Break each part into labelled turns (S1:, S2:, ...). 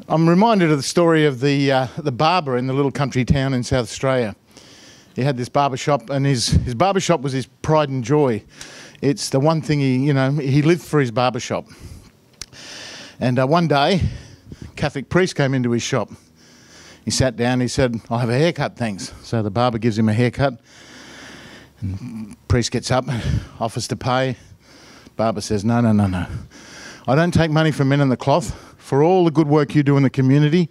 S1: I'm reminded of the story of the barber in the little country town in South Australia. He had this barber shop, and his barber shop was his pride and joy. It's the one thing he lived for, his barber shop. And one day, a Catholic priest came into his shop. He sat down, he said, "I'll have a haircut, thanks." So the barber gives him a haircut. And the priest gets up, offers to pay. Barber says, no. I don't take money from men in the cloth. For all the good work you do in the community,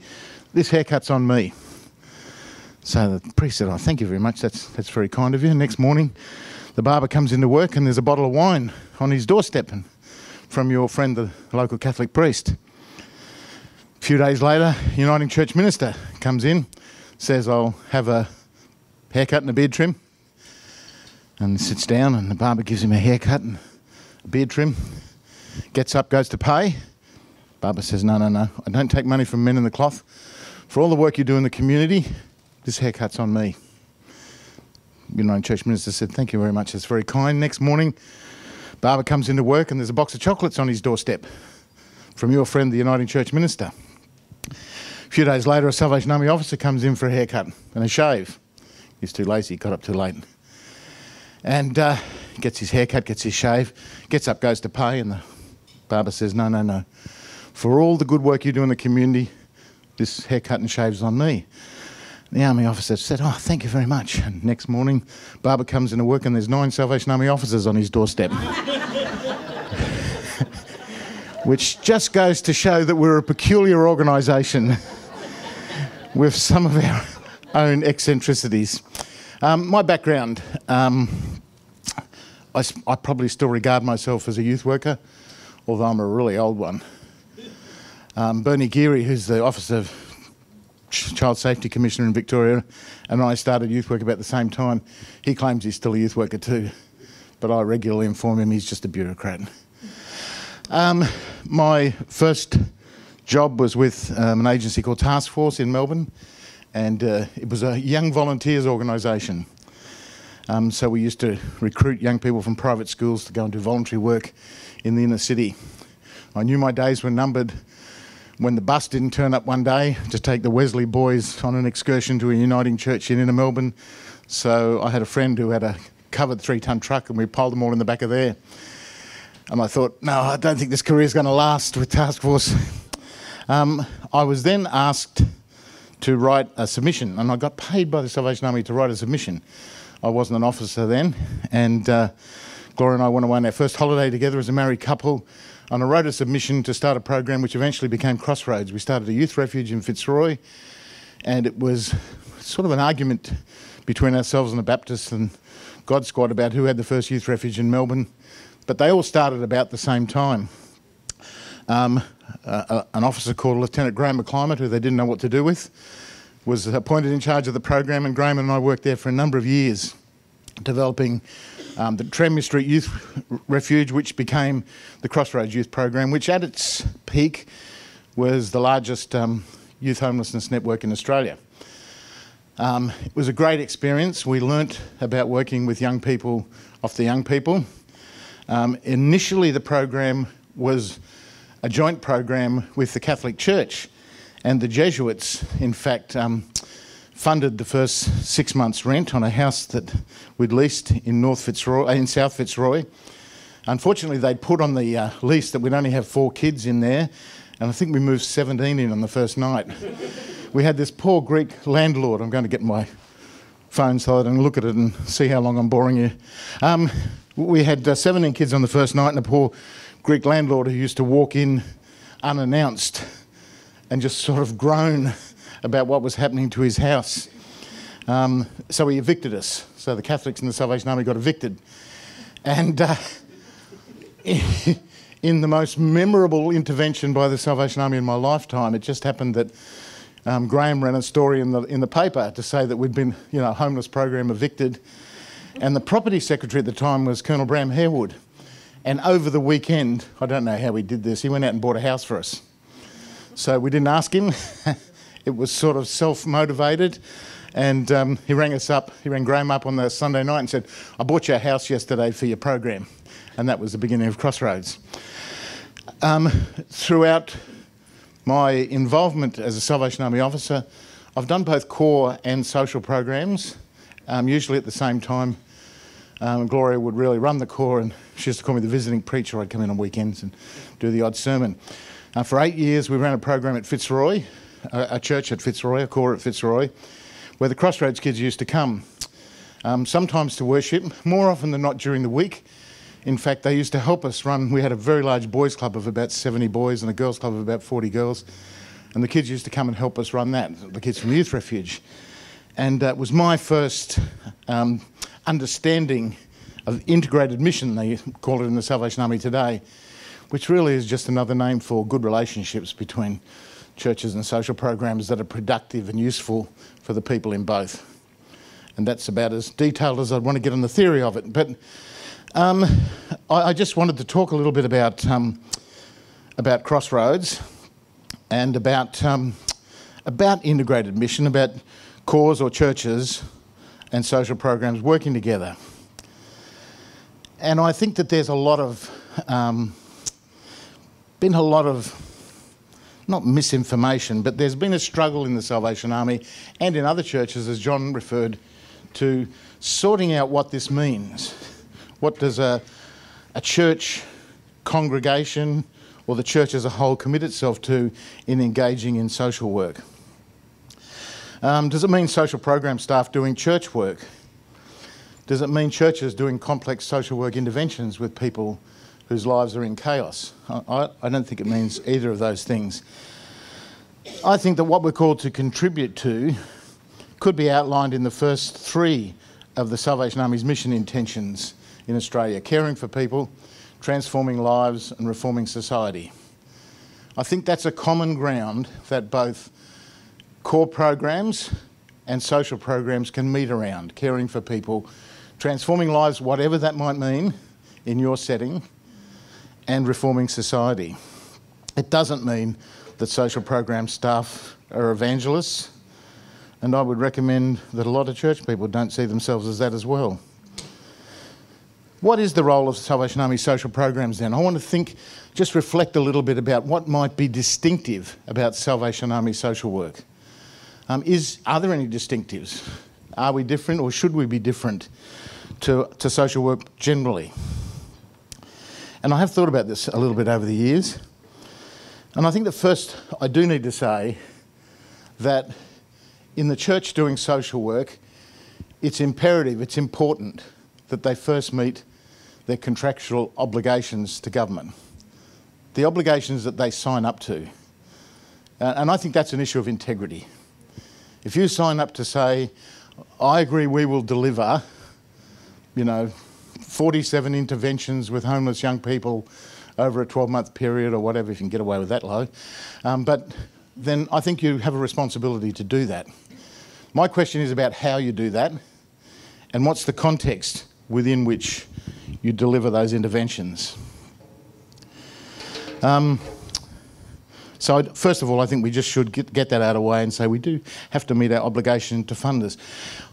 S1: this haircut's on me. So the priest said, "Oh, thank you very much. That's very kind of you." Next morning, the barber comes into work and there's a bottle of wine on his doorstep from your friend, the local Catholic priest. A few days later, Uniting Church minister comes in, says, "I'll have a haircut and a beard trim." And sits down and the barber gives him a haircut and a beard trim. Gets up, goes to pay. Barber says, no. I don't take money from men in the cloth. For all the work you do in the community, this haircut's on me. Uniting Church minister said, "Thank you very much. That's very kind." Next morning, barber comes into work and there's a box of chocolates on his doorstep from your friend, the Uniting Church minister. A few days later, a Salvation Army officer comes in for a haircut and a shave. He's too lazy, he got up too late. And gets his haircut, gets his shave, gets up, goes to pay, and the barber says, no. For all the good work you do in the community, this haircut and shave's on me. The army officer said, "Oh, thank you very much." And next morning, barber comes into work and there's 9 Salvation Army officers on his doorstep. Which just goes to show that we're a peculiar organisation with some of our own eccentricities. My background, I probably still regard myself as a youth worker, although I'm a really old one. Bernie Cleary, who's the Office of Child Safety Commissioner in Victoria, and I started youth work about the same time. He claims he's still a youth worker too, but I regularly inform him he's just a bureaucrat. My first job was with an agency called Task Force in Melbourne, and it was a young volunteers organisation. So we used to recruit young people from private schools to go and do voluntary work in the inner city. I knew my days were numbered when the bus didn't turn up one day to take the Wesley boys on an excursion to a Uniting Church in inner Melbourne. So I had a friend who had a covered 3-tonne truck and we piled them all in the back of there. And I thought, no, I don't think this career's going to last with Task Force. I was then asked to write a submission, and I got paid by the Salvation Army to write a submission. I wasn't an officer then, and Gloria and I went away on our first holiday together as a married couple, and I wrote a submission to start a program which eventually became Crossroads. We started a youth refuge in Fitzroy, and it was sort of an argument between ourselves and the Baptists and God Squad about who had the first youth refuge in Melbourne, but they all started about the same time. An officer called Lieutenant Graham McClimate, who they didn't know what to do with, was appointed in charge of the program, and Graham and I worked there for a number of years, developing the Tranmere Street Youth Refuge, which became the Crossroads Youth Program, which at its peak was the largest youth homelessness network in Australia. It was a great experience. We learnt about working with young people off the young people. Initially, the program was a joint program with the Catholic Church, and the Jesuits, in fact, funded the first 6 months' rent on a house that we'd leased in South Fitzroy. Unfortunately, they'd put on the lease that we'd only have 4 kids in there, and I think we moved 17 in on the first night. We had this poor Greek landlord. I'm going to get my phone so I can look at it and see how long I'm boring you. We had 17 kids on the first night, and a poor Greek landlord who used to walk in unannounced and just sort of groan about what was happening to his house. So he evicted us. So the Catholics in the Salvation Army got evicted. And in the most memorable intervention by the Salvation Army in my lifetime, it just happened that Graham ran a story in the paper to say that we'd been, a homeless program evicted. And the property secretary at the time was Colonel Bram Harewood. And over the weekend, I don't know how he did this, he went out and bought a house for us. So we didn't ask him. It was sort of self-motivated. And he rang Graham up on the Sunday night and said, "I bought you a house yesterday for your program." And that was the beginning of Crossroads. Throughout My involvement as a Salvation Army officer, I've done both core and social programs, usually at the same time. Gloria would really run the core, and she used to call me the visiting preacher. I'd come in on weekends and do the odd sermon. For 8 years, we ran a program at Fitzroy, a church at Fitzroy, a core at Fitzroy, where the Crossroads kids used to come, sometimes to worship, more often than not during the week. In fact, they used to help us run. We had a very large boys' club of about 70 boys and a girls' club of about 40 girls, and the kids used to come and help us run that, the kids from the Youth Refuge. And it was my first understanding of integrated mission, they call it in the Salvation Army today, which really is just another name for good relationships between churches and social programs that are productive and useful for the people in both. And that's about as detailed as I'd want to get on the theory of it. But I just wanted to talk a little bit about Crossroads and about integrated mission, about cores or churches and social programs working together. And I think that there's been a lot of, not misinformation, but there's been a struggle in the Salvation Army and in other churches, as John referred to, sorting out what this means. What does a church congregation or the church as a whole commit itself to in engaging in social work? Does it mean social program staff doing church work? Does it mean churches doing complex social work interventions with people whose lives are in chaos? I don't think it means either of those things. I think that what we're called to contribute to could be outlined in the first three of the Salvation Army's mission intentions in Australia: caring for people, transforming lives and reforming society. I think that's a common ground that both core programs and social programs can meet around: caring for people, transforming lives, whatever that might mean in your setting, and reforming society. It doesn't mean that social program staff are evangelists, and I would recommend that a lot of church people don't see themselves as that as well. What is the role of Salvation Army social programs then? I want to just reflect a little bit about what might be distinctive about Salvation Army social work. Are there any distinctives? Are we different, or should we be different to social work generally? And I have thought about this a little bit over the years. And I think that first I do need to say that in the church doing social work, it's imperative, it's important that they first meet their contractual obligations to government, the obligations that they sign up to. And I think that's an issue of integrity. If you sign up to say, I agree we will deliver, 47 interventions with homeless young people over a 12-month period or whatever, if you can get away with that low, but then I think you have a responsibility to do that. My question is about how you do that and what's the context within which you deliver those interventions. So first of all, I think we just should get that out of the way and say we do have to meet our obligation to funders.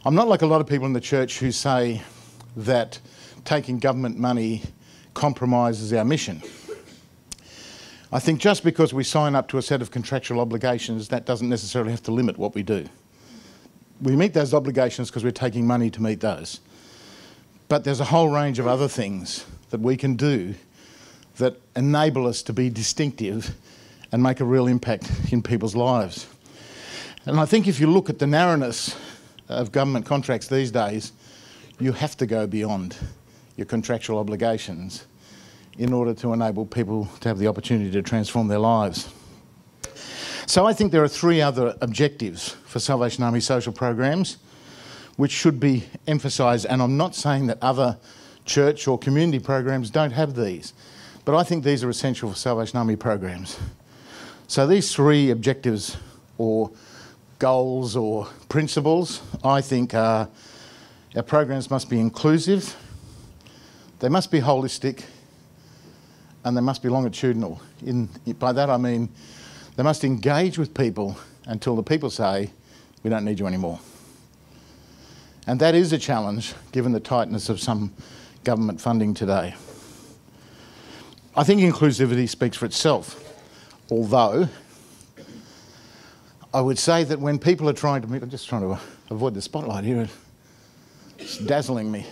S1: I'm not like a lot of people in the church who say that taking government money compromises our mission. I think just because we sign up to a set of contractual obligations, that doesn't necessarily have to limit what we do. We meet those obligations because we're taking money to meet those. But there's a whole range of other things that we can do that enable us to be distinctive and make a real impact in people's lives. And I think if you look at the narrowness of government contracts these days, you have to go beyond your contractual obligations in order to enable people to have the opportunity to transform their lives. So I think there are three other objectives for Salvation Army social programs which should be emphasised, and I'm not saying that other church or community programs don't have these, but I think these are essential for Salvation Army programs. So these three objectives or goals or principles, I think, are our programs must be inclusive, they must be holistic, and they must be longitudinal. By that I mean they must engage with people until the people say, we don't need you anymore. And that is a challenge given the tightness of some government funding today. I think inclusivity speaks for itself, although I would say that when people are trying to meet, I'm just trying to avoid the spotlight here, it's dazzling me.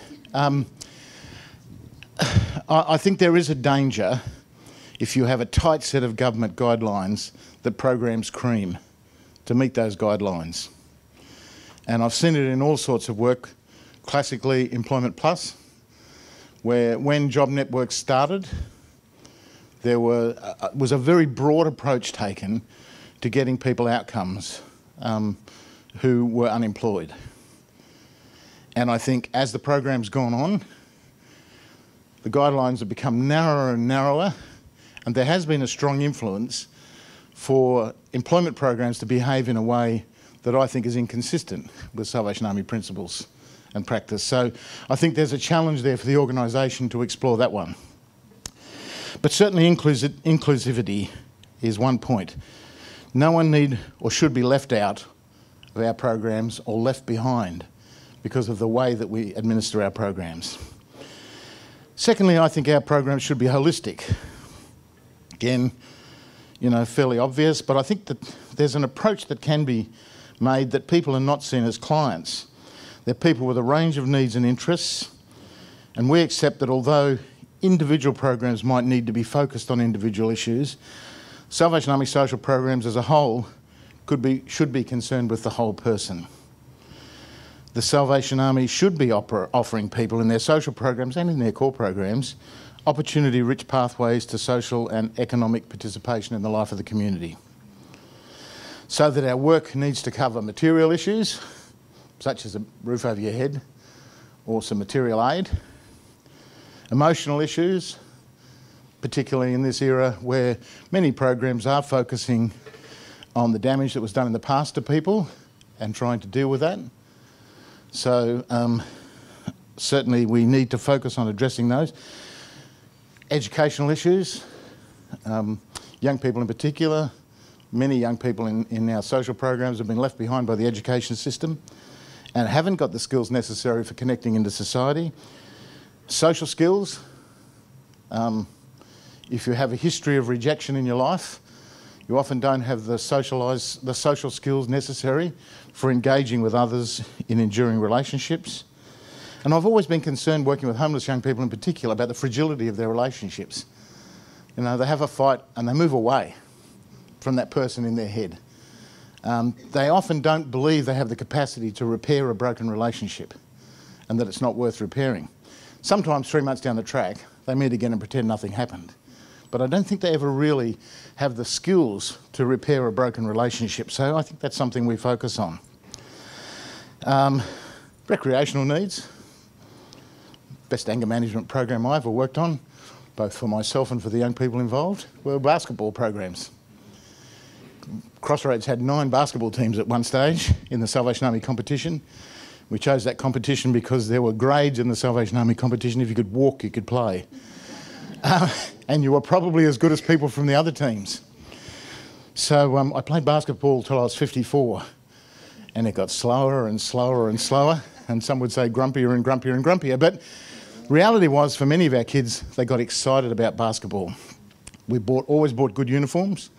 S1: I think there is a danger if you have a tight set of government guidelines that programs cream to meet those guidelines. And I've seen it in all sorts of work, classically Employment Plus, where when job networks started, there was a very broad approach taken to getting people outcomes who were unemployed. And I think as the program's gone on, the guidelines have become narrower and narrower, and there has been a strong influence for employment programs to behave in a way that I think is inconsistent with Salvation Army principles and practice. So I think there's a challenge there for the organisation to explore that one. But certainly inclusivity is one point. No one need or should be left out of our programs or left behind because of the way that we administer our programs. Secondly, I think our programs should be holistic. Again, you know, fairly obvious, but I think that there's an approach that can be made that people are not seen as clients. They're people with a range of needs and interests, and we accept that although individual programs might need to be focused on individual issues, Salvation Army social programs as a whole should be concerned with the whole person. The Salvation Army should be offering people in their social programs and in their core programs opportunity-rich pathways to social and economic participation in the life of the community. So that our work needs to cover material issues, such as a roof over your head or some material aid, emotional issues, particularly in this era where many programs are focusing on the damage that was done in the past to people and trying to deal with that. So certainly we need to focus on addressing those. Educational issues, young people in particular. Many young people in our social programs have been left behind by the education system and haven't got the skills necessary for connecting into society. Social skills, if you have a history of rejection in your life, you often don't have the social skills necessary for engaging with others in enduring relationships. And I've always been concerned, working with homeless young people in particular, about the fragility of their relationships. You know, they have a fight and they move away from that person in their head. They often don't believe they have the capacity to repair a broken relationship and that it's not worth repairing. Sometimes 3 months down the track, they meet again and pretend nothing happened. But I don't think they ever really have the skills to repair a broken relationship. So I think that's something we focus on. Recreational needs. Best anger management program I ever worked on, both for myself and for the young people involved, were basketball programs. Crossroads had 9 basketball teams at one stage in the Salvation Army competition. We chose that competition because there were grades in the Salvation Army competition. If you could walk, you could play. And you were probably as good as people from the other teams. So I played basketball till I was 54, and it got slower and slower and slower, and some would say grumpier and grumpier and grumpier. But reality was, for many of our kids, they got excited about basketball. We always bought good uniforms.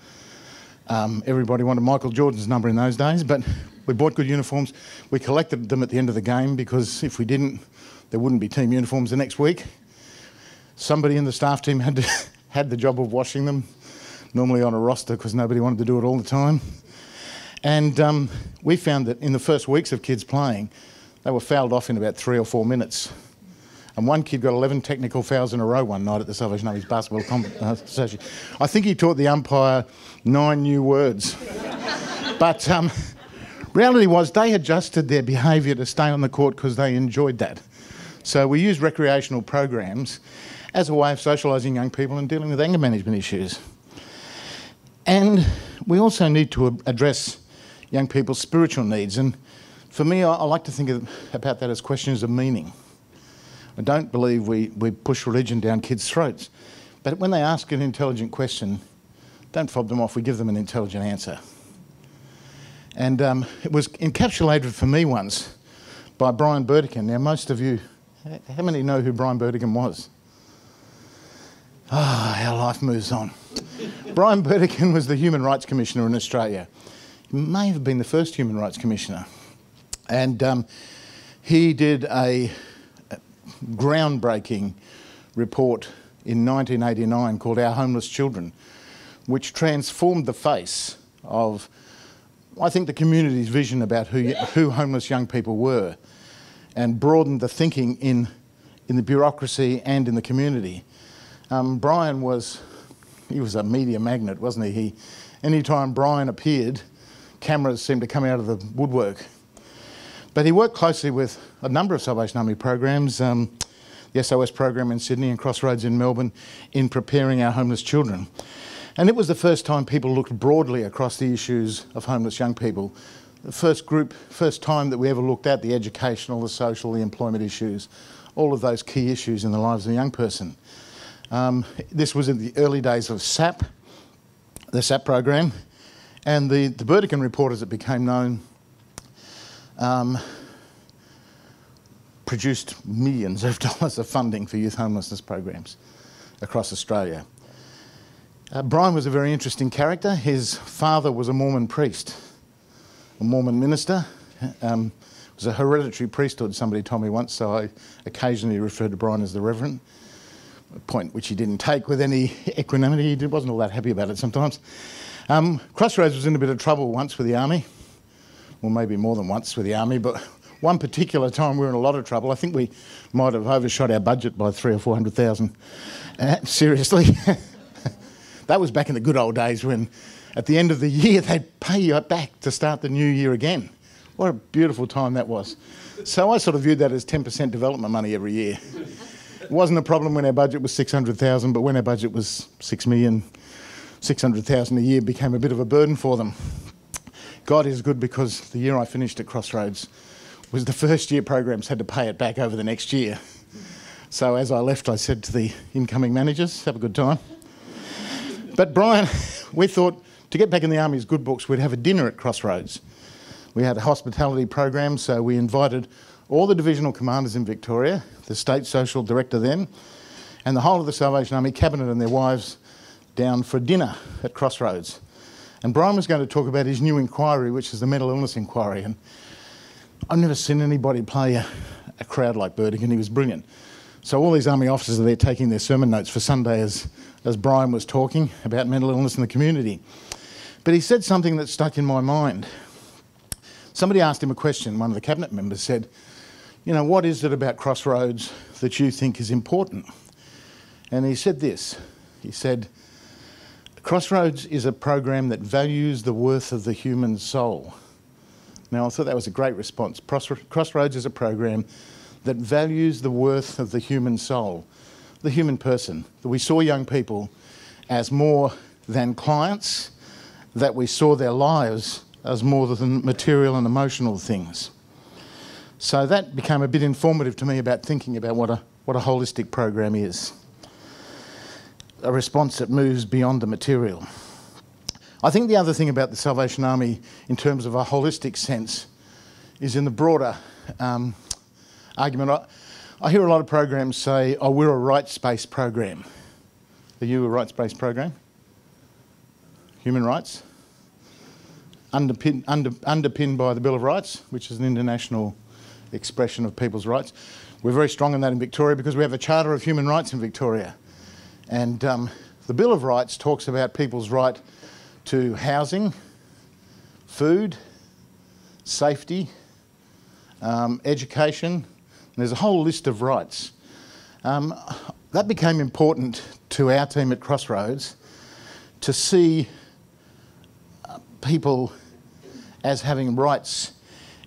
S1: Everybody wanted Michael Jordan's number in those days, but we bought good uniforms. We collected them at the end of the game because if we didn't, there wouldn't be team uniforms the next week. Somebody in the staff team had the job of washing them, normally on a roster because nobody wanted to do it all the time. And we found that in the first weeks of kids playing, they were fouled off in about 3 or 4 minutes. And one kid got 11 technical fouls in a row one night at the Salvation Army's basketball association. I think he taught the umpire 9 new words. But reality was they adjusted their behaviour to stay on the court because they enjoyed that. So we used recreational programs as a way of socialising young people and dealing with anger management issues. And we also need to address young people's spiritual needs. And for me, I like to think about that as questions of meaning. I don't believe we push religion down kids' throats. But when they ask an intelligent question, don't fob them off, we give them an intelligent answer. And it was encapsulated for me once by Brian Burdekin. Now, most of you, how many know who Brian Burdekin was? Ah, our life moves on. Brian Burdekin was the Human Rights Commissioner in Australia. may have been the first Human Rights Commissioner. And he did a groundbreaking report in 1989 called Our Homeless Children, which transformed the face of, I think, the community's vision about who homeless young people were, and broadened the thinking in the bureaucracy and in the community. Brian was a media magnet, wasn't he? Anytime Brian appeared, cameras seemed to come out of the woodwork. But he worked closely with a number of Salvation Army programs, the SOS program in Sydney and Crossroads in Melbourne, in preparing our homeless children. And it was the first time people looked broadly across the issues of homeless young people. The first time that we ever looked at the educational, the social, the employment issues, all of those key issues in the lives of a young person. This was in the early days of SAP, the SAP program, and the Burdekin report, as it became known, produced millions of dollars of funding for youth homelessness programs across Australia. Brian was a very interesting character. His father was a Mormon priest, a Mormon minister. It was a hereditary priesthood, somebody told me once, so I occasionally referred to Brian as the Reverend, a point which he didn't take with any equanimity. He wasn't all that happy about it sometimes. Crossroads was in a bit of trouble once with the Army, or maybe more than once with the Army, but one particular time we were in a lot of trouble. I think we might have overshot our budget by 300,000 or 400,000. Seriously. That was back in the good old days when at the end of the year they'd pay you back to start the new year again. What a beautiful time that was. So I sort of viewed that as 10% development money every year. It wasn't a problem when our budget was 600,000, but when our budget was 6,600,000 a year became a bit of a burden for them. God is good, because the year I finished at Crossroads was the first year programs had to pay it back over the next year. So as I left, I said to the incoming managers, have a good time. But Brian, we thought to get back in the Army's good books, we'd have a dinner at Crossroads. We had a hospitality program, so we invited all the divisional commanders in Victoria, the state social director then, and the whole of the Salvation Army cabinet and their wives down for dinner at Crossroads. And Brian was going to talk about his new inquiry, which is the mental illness inquiry. And I've never seen anybody play a crowd like Burdekin. He was brilliant. So all these Army officers are there taking their sermon notes for Sunday as Brian was talking about mental illness in the community. But he said something that stuck in my mind. Somebody asked him a question. One of the cabinet members said, you know, what is it about Crossroads that you think is important? And he said this. He said, Crossroads is a program that values the worth of the human soul. Now, I thought that was a great response. Crossroads is a program that values the worth of the human soul, the human person. That we saw young people as more than clients, that we saw their lives as more than material and emotional things. So that became a bit informative to me about thinking about what a holistic program is. A response that moves beyond the material. I think the other thing about the Salvation Army in terms of a holistic sense is in the broader argument. I hear a lot of programs say, oh, we're a rights-based program. Are you a rights-based program? Human rights? Underpinned by the Bill of Rights, which is an international expression of people's rights. We're very strong in that in Victoria because we have a Charter of Human Rights in Victoria. And the Bill of Rights talks about people's right to housing, food, safety, education. And there's a whole list of rights. That became important to our team at Crossroads to see people as having rights,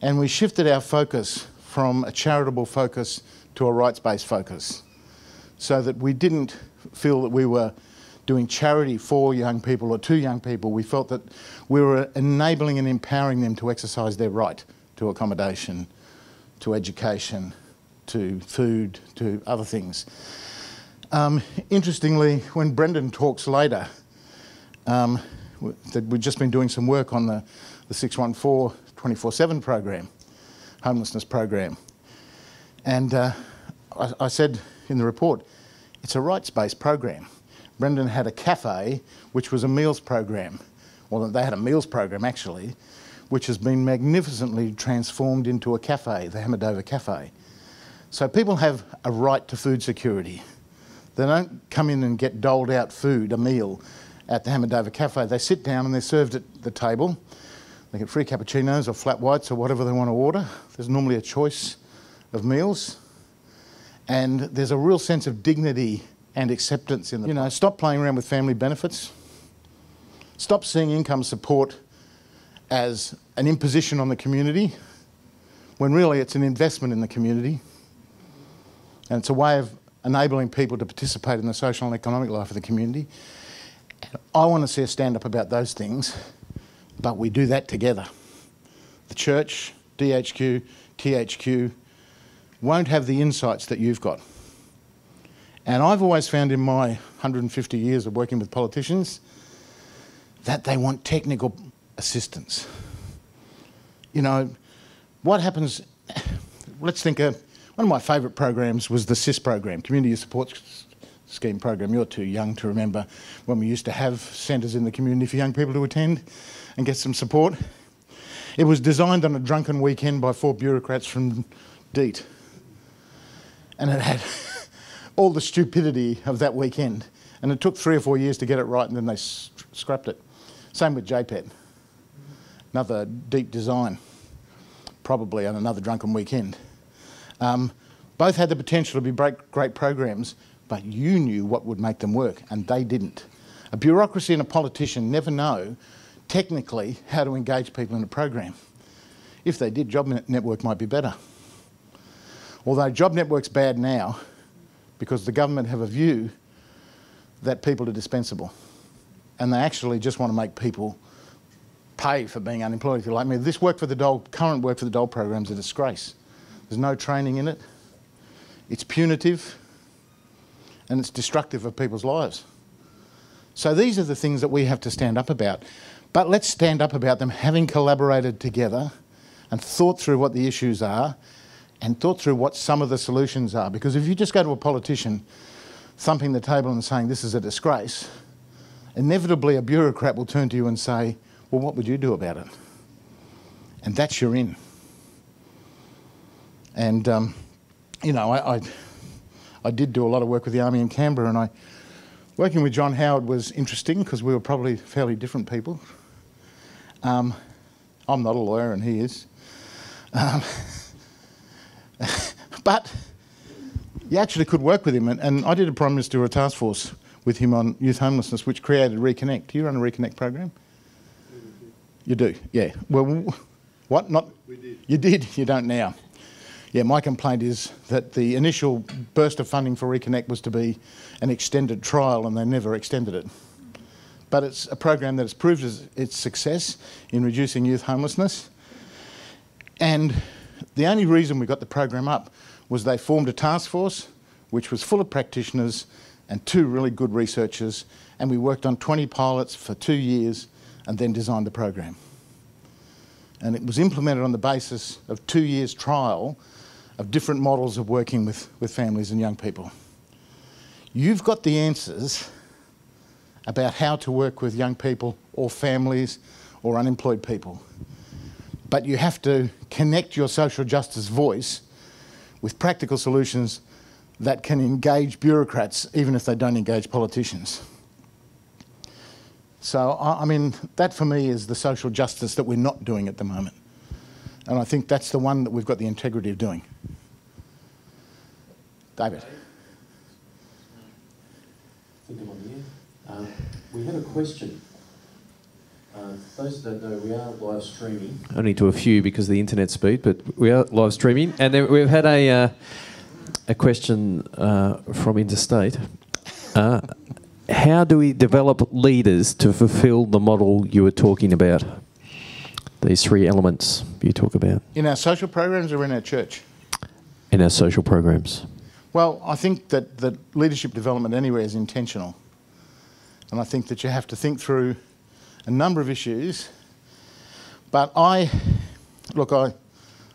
S1: and we shifted our focus from a charitable focus to a rights-based focus, so that we didn't feel that we were doing charity for young people or to young people. We felt that we were enabling and empowering them to exercise their right to accommodation, to education, to food, to other things. Interestingly, when Brendan talks later, that we've just been doing some work on the 614 24/7 program, homelessness program. And I said in the report, it's a rights-based program. Brendan had a cafe, which was a meals program, well, they had a meals program actually, which has been magnificently transformed into a cafe, the Hamadova Cafe. So people have a right to food security. They don't come in and get doled out food, a meal, at the Hamadova Cafe. They sit down and they're served at the table. They get free cappuccinos or flat whites or whatever they want to order. There's normally a choice of meals. And there's a real sense of dignity and acceptance in them. Stop playing around with family benefits. Stop seeing income support as an imposition on the community, when really it's an investment in the community. And it's a way of enabling people to participate in the social and economic life of the community. And I want to see us stand up about those things, but we do that together. The church, DHQ, THQ, won't have the insights that you've got. And I've always found in my 150 years of working with politicians that they want technical assistance. What happens, let's think, one of my favourite programs was the CIS program, Community Support Scheme program. You're too young to remember when we used to have centres in the community for young people to attend and get some support. It was designed on a drunken weekend by 4 bureaucrats from DEET. And it had all the stupidity of that weekend. And it took 3 or 4 years to get it right, and then they scrapped it. Same with JPET. Another DEET design, probably on another drunken weekend. Both had the potential to be great programs, but you knew what would make them work, and they didn't. A bureaucracy and a politician never know technically how to engage people in a program. If they did, Job Network might be better. Although Job Network's bad now because the government have a view that people are dispensable, and they actually just want to make people pay for being unemployed, if you like. This current work for the dole program's a disgrace. There's no training in it. It's punitive, and it's destructive of people's lives. So these are the things that we have to stand up about. But let's stand up about them having collaborated together and thought through what the issues are and thought through what some of the solutions are. Because if you just go to a politician thumping the table and saying this is a disgrace, inevitably a bureaucrat will turn to you and say, well, what would you do about it? And that's your in. And, I did do a lot of work with the Army in Canberra, and working with John Howard was interesting because we were probably fairly different people. I'm not a lawyer and he is. But you actually could work with him, and I did a Prime Ministerial task force with him on youth homelessness, which created Reconnect. Do you run a Reconnect program? You do, yeah. Well, what? Not? We did. You did? You don't now. Yeah, my complaint is that the initial burst of funding for Reconnect was to be an extended trial, and they never extended it. But it's a program that has proved its success in reducing youth homelessness. And the only reason we got the program up was they formed a task force which was full of practitioners and 2 really good researchers, and we worked on 20 pilots for 2 years and then designed the program. And it was implemented on the basis of 2 years trial of different models of working with families and young people. You've got the answers about how to work with young people or families or unemployed people. But you have to connect your social justice voice with practical solutions that can engage bureaucrats even if they don't engage politicians. So, that for me is the social justice that we're not doing at the moment. And I think that's the one that we've got the integrity of doing. David.
S2: I think I'm on here. We have a question. Those that don't know, we are live streaming. Only to a few because of the internet speed, but we are live streaming. And then we've had a question from Interstate. How do we develop leaders to fulfil the model you were talking about? These 3 elements you talk about.
S1: In our social programs or in our church?
S2: In our social programs.
S1: Well, I think that leadership development anywhere is intentional. And I think that you have to think through a number of issues. But I'm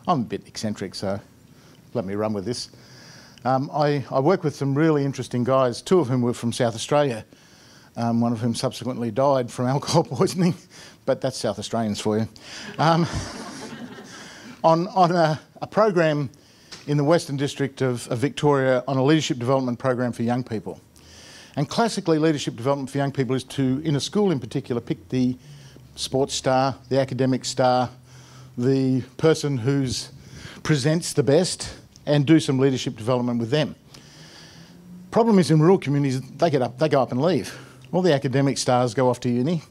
S1: a bit eccentric, so let me run with this. I work with some really interesting guys, 2 of whom were from South Australia. one of whom subsequently died from alcohol poisoning, but that's South Australians for you, on a program in the Western District of Victoria on a leadership development program for young people. And classically, leadership development for young people is to, in a school in particular, pick the sports star, the academic star, the person who presents the best, and do some leadership development with them. Problem is, in rural communities, they go up and leave. All the academic stars go off to uni,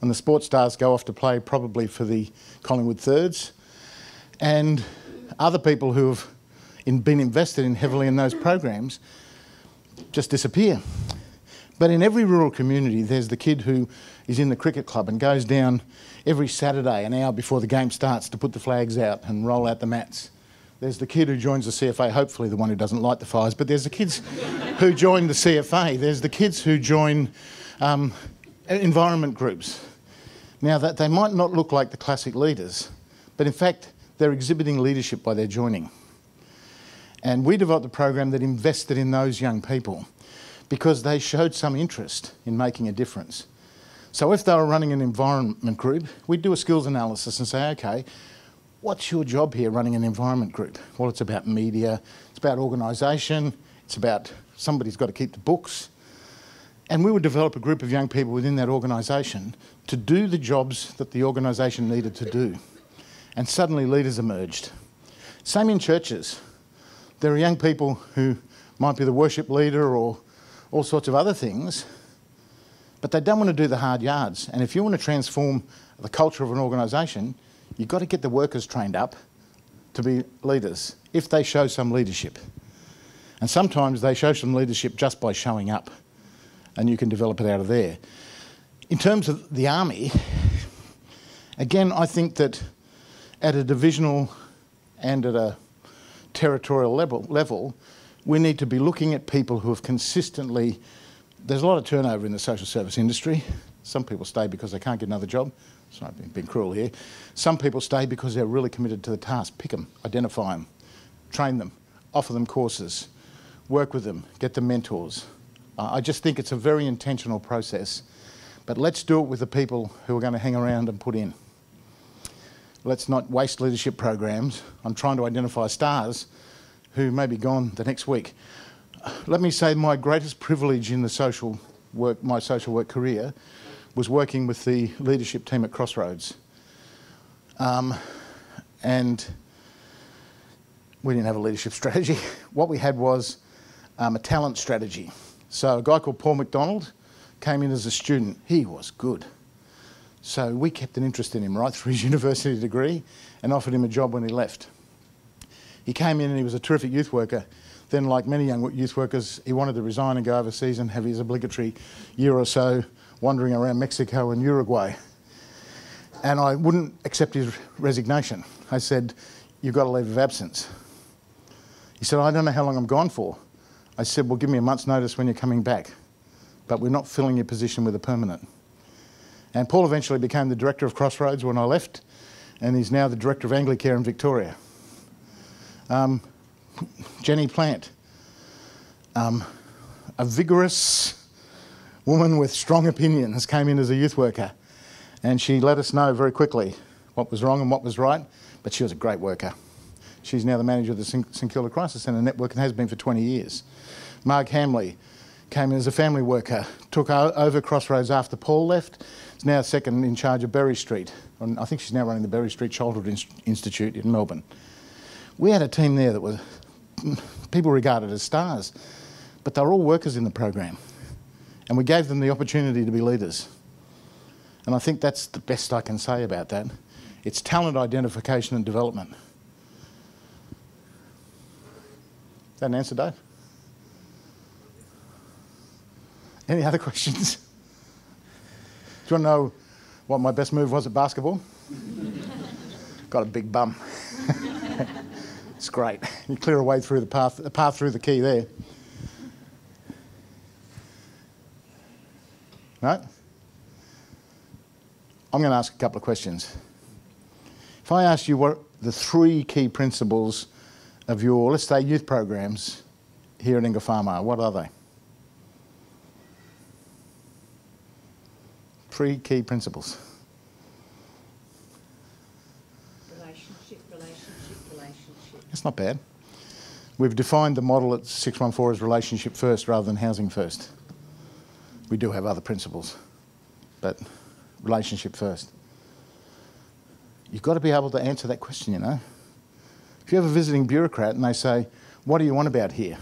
S1: and the sports stars go off to play probably for the Collingwood Thirds, and other people who have been invested in heavily in those programs just disappear. But in every rural community, there's the kid who is in the cricket club and goes down every Saturday an hour before the game starts to put the flags out and roll out the mats. There's the kid who joins the CFA, hopefully the one who doesn't light the fires, but there's the kids who join the CFA. There's the kids who join environment groups. Now, that they might not look like the classic leaders, but in fact, they're exhibiting leadership by their joining. And we developed a program that invested in those young people because they showed some interest in making a difference. So if they were running an environment group, we'd do a skills analysis and say, okay, what's your job here running an environment group? Well, it's about media, it's about organisation, it's about somebody's got to keep the books. And we would develop a group of young people within that organisation to do the jobs that the organisation needed to do. And suddenly leaders emerged. Same in churches. There are young people who might be the worship leader or all sorts of other things, but they don't want to do the hard yards. And if you want to transform the culture of an organisation, you've got to get the workers trained up to be leaders, if they show some leadership. And sometimes they show some leadership just by showing up, and you can develop it out of there. In terms of the army, again, I think that at a divisional and at a territorial level, we need to be looking at people who have consistently... There's a lot of turnover in the social service industry. Some people stay because they can't get another job. Sorry, I've been crudel here. Some people stay because they're really committed to the task. Pick them, identify them, train them, offer them courses, work with them, get them mentors. I just think it's a very intentional process. But let's do it with the people who are going to hang around and put in. Let's not waste leadership programs on trying to identify stars who may be gone the next week. Let me say my greatest privilege in the my social work career was working with the leadership team at Crossroads. And we didn't have a leadership strategy. What we had was a talent strategy. So a guy called Paul McDonald came in as a student. He was good. So we kept an interest in him right through his university degree and offered him a job when he left. He came in and he was a terrific youth worker. Then, like many young youth workers, he wanted to resign and go overseas and have his obligatory year or so wandering around Mexico and Uruguay. And I wouldn't accept his resignation. I said, you've got a leave of absence. He said, I don't know how long I'm gone for. I said, well, give me a month's notice when you're coming back. But we're not filling your position with a permanent. And Paul eventually became the director of Crossroads when I left, and he's now the director of Anglicare in Victoria. Jenny Plant, a vigorous woman with strong opinions, came in as a youth worker, and she let us know very quickly what was wrong and what was right, but she was a great worker. She's now the manager of the St Kilda Crisis Centre Network and has been for 20 years. Marg Hamley came in as a family worker, took over Crossroads after Paul left. Is now second in charge of Berry Street. And I think she's now running the Berry Street Childhood Institute in Melbourne. We had a team there that was people regarded as stars, but they were all workers in the program. And we gave them the opportunity to be leaders. And I think that's the best I can say about that. It's talent identification and development. Is that an answer, Dave? Any other questions? Do you want to know what my best move was at basketball? Got a big bum. It's great. You clear a way through the path through the key there. Right? I'm going to ask a couple of questions. If I ask you what the 3 key principles of your, let's say, youth programs here at Ingle Farm are, what are they? 3 key principles.
S3: Relationship.
S1: That's not bad. We've defined the model at 614 as relationship first rather than housing first. We do have other principles, but relationship first. You've got to be able to answer that question, you know. If you have a visiting bureaucrat and they say, what do you want about here?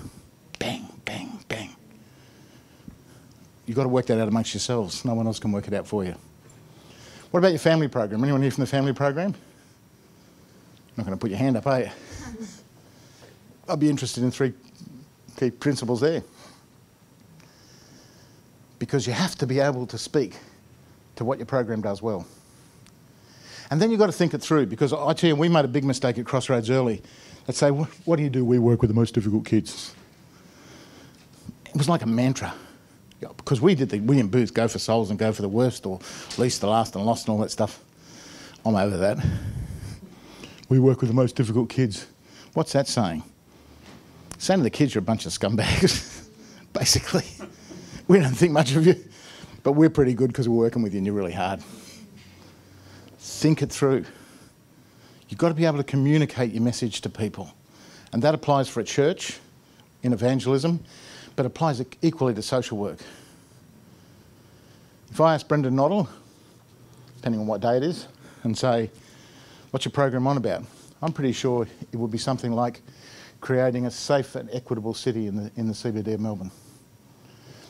S1: Bang, bang, bang. You've got to work that out amongst yourselves. No one else can work it out for you. What about your family program? Anyone here from the family program? Not going to put your hand up, are you? I'd be interested in 3 key principles there. Because you have to be able to speak to what your program does well. And then you've got to think it through, because I tell you, we made a big mistake at Crossroads early. They'd say, what do you do? We work with the most difficult kids. It was like a mantra. Because we did the William Booth, go for souls and go for the worst, or least, the last and lost and all that stuff. I'm over that. We work with the most difficult kids. What's that saying? Saying to the kids, you're a bunch of scumbags, basically. We don't think much of you, but we're pretty good because we're working with you and you're really hard. Think it through. You've got to be able to communicate your message to people. And that applies for a church, in evangelism, but applies equally to social work. If I ask Brendan Nottle, depending on what day it is, and say, what's your program on about? I'm pretty sure it would be something like creating a safe and equitable city in the CBD of Melbourne.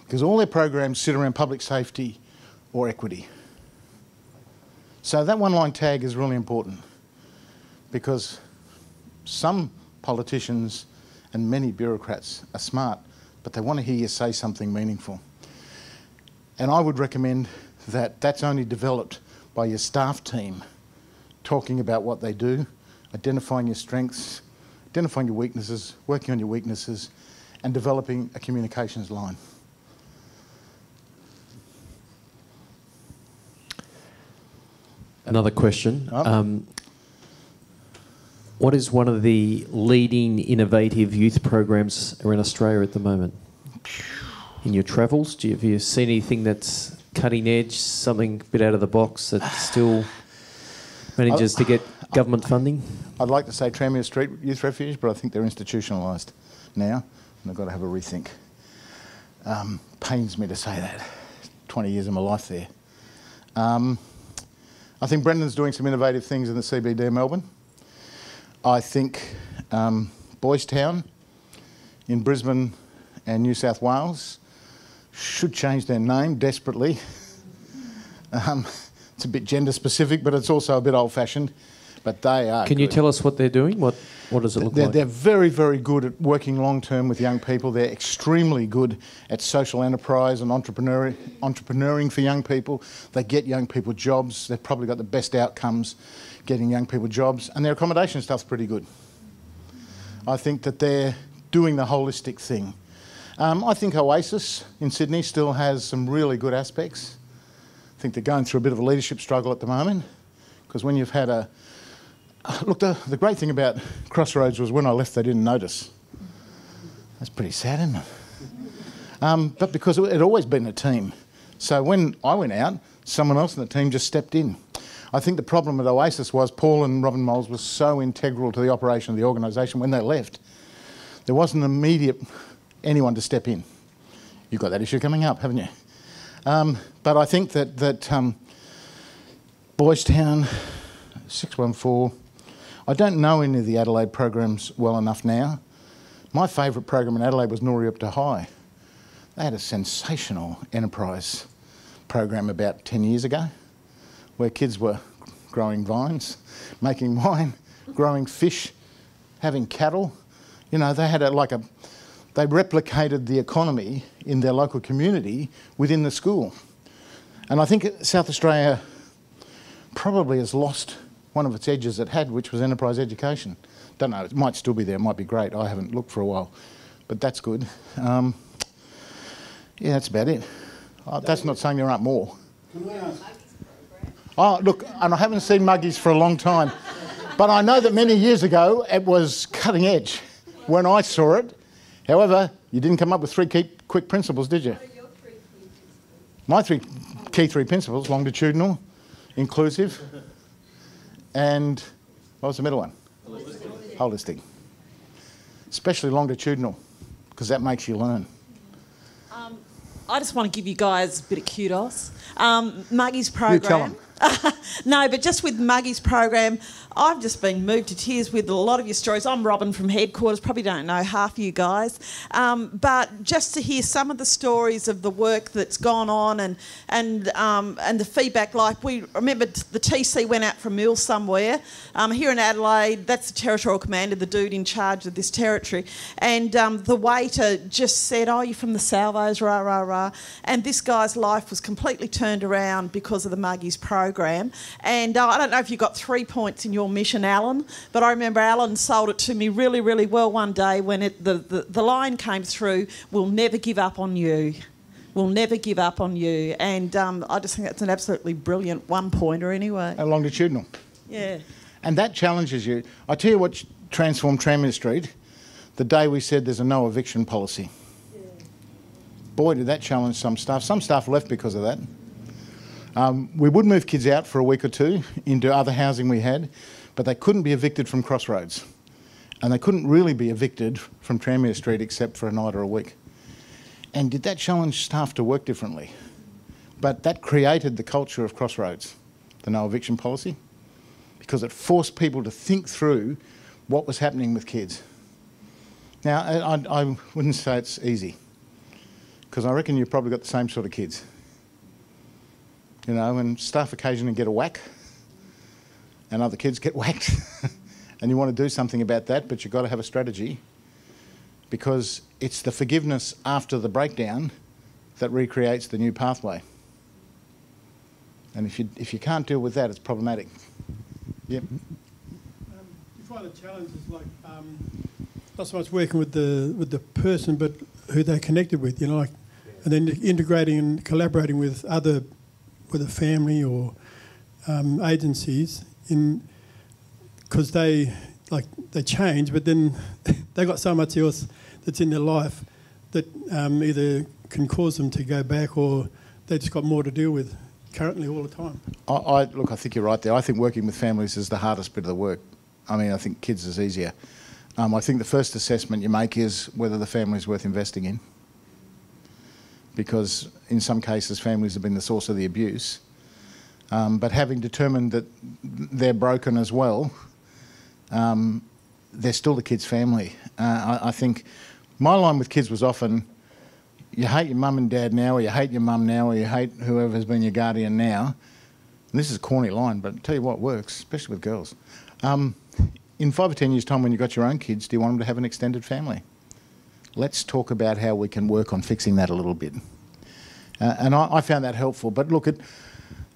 S1: Because all their programs sit around public safety or equity. So that one-line tag is really important, because some politicians and many bureaucrats are smart, but they want to hear you say something meaningful. And I would recommend that that's only developed by your staff team talking about what they do, identifying your strengths, identifying your weaknesses, working on your weaknesses, and developing a communications line.
S2: Another question.
S1: Oh.
S2: What is one of the leading innovative youth programs around Australia at the moment? In your travels, have you seen anything that's cutting edge, something a bit out of the box that still manages to get government funding?
S1: I'd like to say Tranmere Street Youth Refuge, but I think they're institutionalised now, and they've got to have a rethink. Pains me to say that. 20 years of my life there. I think Brendan's doing some innovative things in the CBD of Melbourne. I think Boys Town in Brisbane and New South Wales should change their name desperately. It's a bit gender specific, but it's also a bit old fashioned. But they are.
S2: Can you tell us what they're doing? What does it look like?
S1: They're very, very good at working long term with young people. They're extremely good at social enterprise and entrepreneuring for young people. They get young people jobs. They've probably got the best outcomes getting young people jobs, and their accommodation stuff's pretty good. I think that they're doing the holistic thing. I think Oasis in Sydney still has some really good aspects. I think they're going through a bit of a leadership struggle at the moment, because when you've had a... Look, the great thing about Crossroads was when I left they didn't notice. That's pretty sad, isn't it? But because it had always been a team. So when I went out, someone else in the team just stepped in. I think the problem at Oasis was Paul and Robin Moles were so integral to the operation of the organisation. When they left, there wasn't immediate anyone to step in. You've got that issue coming up, haven't you? But I think that Boys Town, 614, I don't know any of the Adelaide programs well enough now. My favourite program in Adelaide was Norrie Up to High. They had a sensational enterprise program about 10 years ago, where kids were growing vines, making wine, growing fish, having cattle. You know, they had they replicated the economy in their local community within the school. And I think South Australia probably has lost one of its edges it had, which was enterprise education. Don't know, it might still be there, it might be great. I haven't looked for a while, but that's good. Yeah, that's about it. That's not saying there aren't more. Oh, look, and I haven't seen Muggies for a long time, but I know that many years ago it was cutting edge when I saw it. However, you didn't come up with 3 quick principles, did you? My 3 key three principles: longitudinal, inclusive, and what was the middle one? Holistic. Especially longitudinal, because that makes you learn.
S4: I just want to give you guys a bit of kudos. Muggy's program.
S1: You tell them.
S4: No, but just with Muggy's program, I've just been moved to tears with a lot of your stories. I'm Robin from headquarters, probably don't know half of you guys. But just to hear some of the stories of the work that's gone on and the feedback, like we remember the TC went out from Mill somewhere. Here in Adelaide, that's the territorial commander, the dude in charge of this territory. And the waiter just said, oh, you're from the Salvos, rah, rah, rah. And this guy's life was completely turned around because of the Muggy's program. And I don't know if you got 3 points in your mission, Alan, but I remember Alan sold it to me really, really well one day when the line came through, we'll never give up on you. We'll never give up on you. And I just think that's an absolutely brilliant one-pointer anyway.
S1: And longitudinal.
S4: Yeah.
S1: And that challenges you. I tell you what transformed Tranmere Street, the day we said there's a no eviction policy. Yeah. Boy, did that challenge some staff. Some staff left because of that. We would move kids out for a week or two into other housing we had, but they couldn't be evicted from Crossroads. And they couldn't really be evicted from Tranmere Street except for a night or a week. And did that challenge staff to work differently? But that created the culture of Crossroads, the no eviction policy, because it forced people to think through what was happening with kids. Now, I wouldn't say it's easy, because I reckon you've probably got the same sort of kids. You know, and staff occasionally get a whack and other kids get whacked and you want to do something about that, but you've got to have a strategy, because it's the forgiveness after the breakdown that recreates the new pathway. And if you can't deal with that, it's problematic. Yep.
S5: You find the challenge is like not so much working with the person, but who they're connected with, you know, like, and then integrating and collaborating with a family or agencies, because they change, but then they got so much else that's in their life that either can cause them to go back, or they just got more to deal with currently all the time.
S1: Look, I think you're right there. I think working with families is the hardest bit of the work. I mean, I think kids is easier. I think the first assessment you make is whether the family is worth investing in, because in some cases families have been the source of the abuse. But having determined that they're broken as well, they're still the kid's family. I think my line with kids was often, you hate your mum and dad now, or you hate your mum now, or you hate whoever has been your guardian now. And this is a corny line, but I'll tell you what works, especially with girls. In 5 or 10 years' time, when you've got your own kids, do you want them to have an extended family? Let's talk about how we can work on fixing that a little bit. And I found that helpful. But look,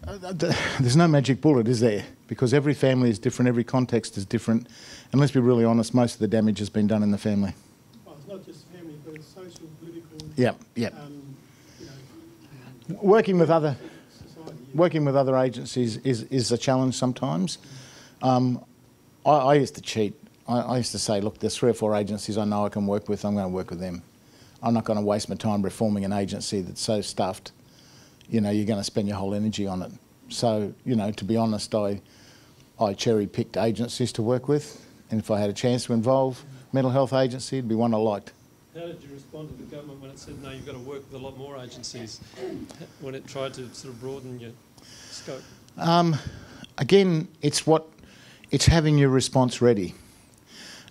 S1: there's no magic bullet, is there? Because every family is different, every context is different. And let's be really honest, most of the damage has been done in the family.
S5: Well, it's not just family, but it's social, political.
S1: Yep.
S5: You know,
S1: working with other agencies is a challenge sometimes. I used to cheat. I used to say, look, there's 3 or 4 agencies I know I can work with, I'm going to work with them. I'm not going to waste my time reforming an agency that's so stuffed. You know, you're going to spend your whole energy on it. So, you know, to be honest, I cherry-picked agencies to work with, and if I had a chance to involve mental health agency, it'd be one I liked.
S6: How did you respond to the government when it said, no, you've got to work with a lot more agencies, when it tried to sort of broaden your scope?
S1: Again, it's having your response ready.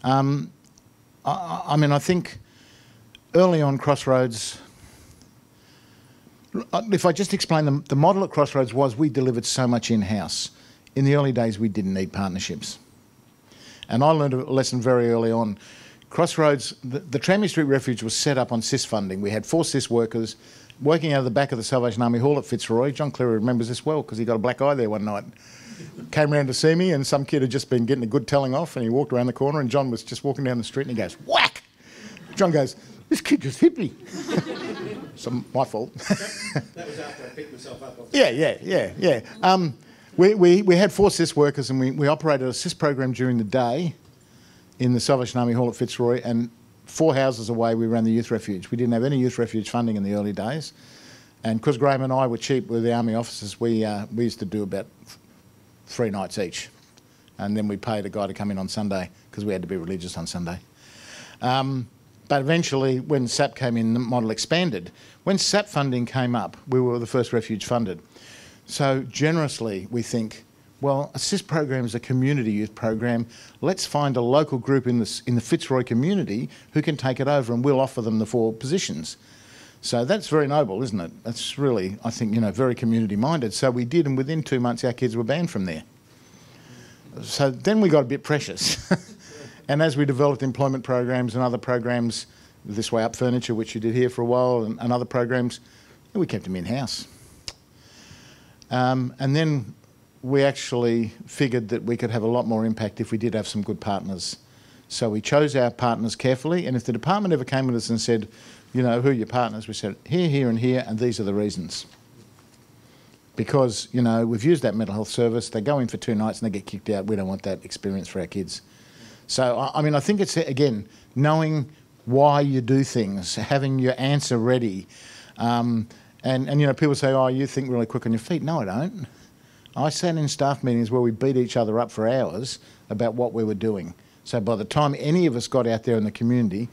S1: I mean, I think early on Crossroads, if I just explain the model at Crossroads was we delivered so much in-house. In the early days, we didn't need partnerships. And I learned a lesson very early on. Crossroads, the Tranmere Street Refuge was set up on SIS funding. We had 4 SIS workers working out of the back of the Salvation Army Hall at Fitzroy. John Cleary remembers this well because he got a black eye there one night. Came round to see me, and some kid had just been getting a good telling off, and he walked around the corner, and John was just walking down the street, and he goes, whack! John goes, this kid just hit me. It's my fault.
S7: That was after I picked myself up.
S1: Yeah. We had 4 SIS workers, and we operated a SIS program during the day in the Salvation Army Hall at Fitzroy, and 4 houses away we ran the youth refuge. We didn't have any youth refuge funding in the early days, And because Graham and I were cheap with the army officers, we used to do about 3 nights each. And then we paid a guy to come in on Sunday because we had to be religious on Sunday. But eventually, when SAP came in, the model expanded. When SAP funding came up, we were the first refuge funded. So generously, we think, well, Assist program is a community youth program. Let's find a local group in the Fitzroy community who can take it over, and we'll offer them the 4 positions. So that's very noble, isn't it? That's really, I think, very community-minded. So we did, and within 2 months, our kids were banned from there. So then we got a bit precious. And as we developed employment programs and other programs, This Way Up Furniture, which you did here for a while, and other programs, we kept them in-house. And then we actually figured that we could have a lot more impact if we did have some good partners. So we chose our partners carefully, and if the department ever came with us and said, who are your partners, we said, here, here and here, and these are the reasons. Because, we've used that mental health service, they go in for 2 nights and they get kicked out. We don't want that experience for our kids. So, I think it's, again, knowing why you do things, having your answer ready. And people say, oh, you think really quick on your feet. No, I don't. I sat in staff meetings where we beat each other up for hours about what we were doing. So by the time any of us got out there in the community,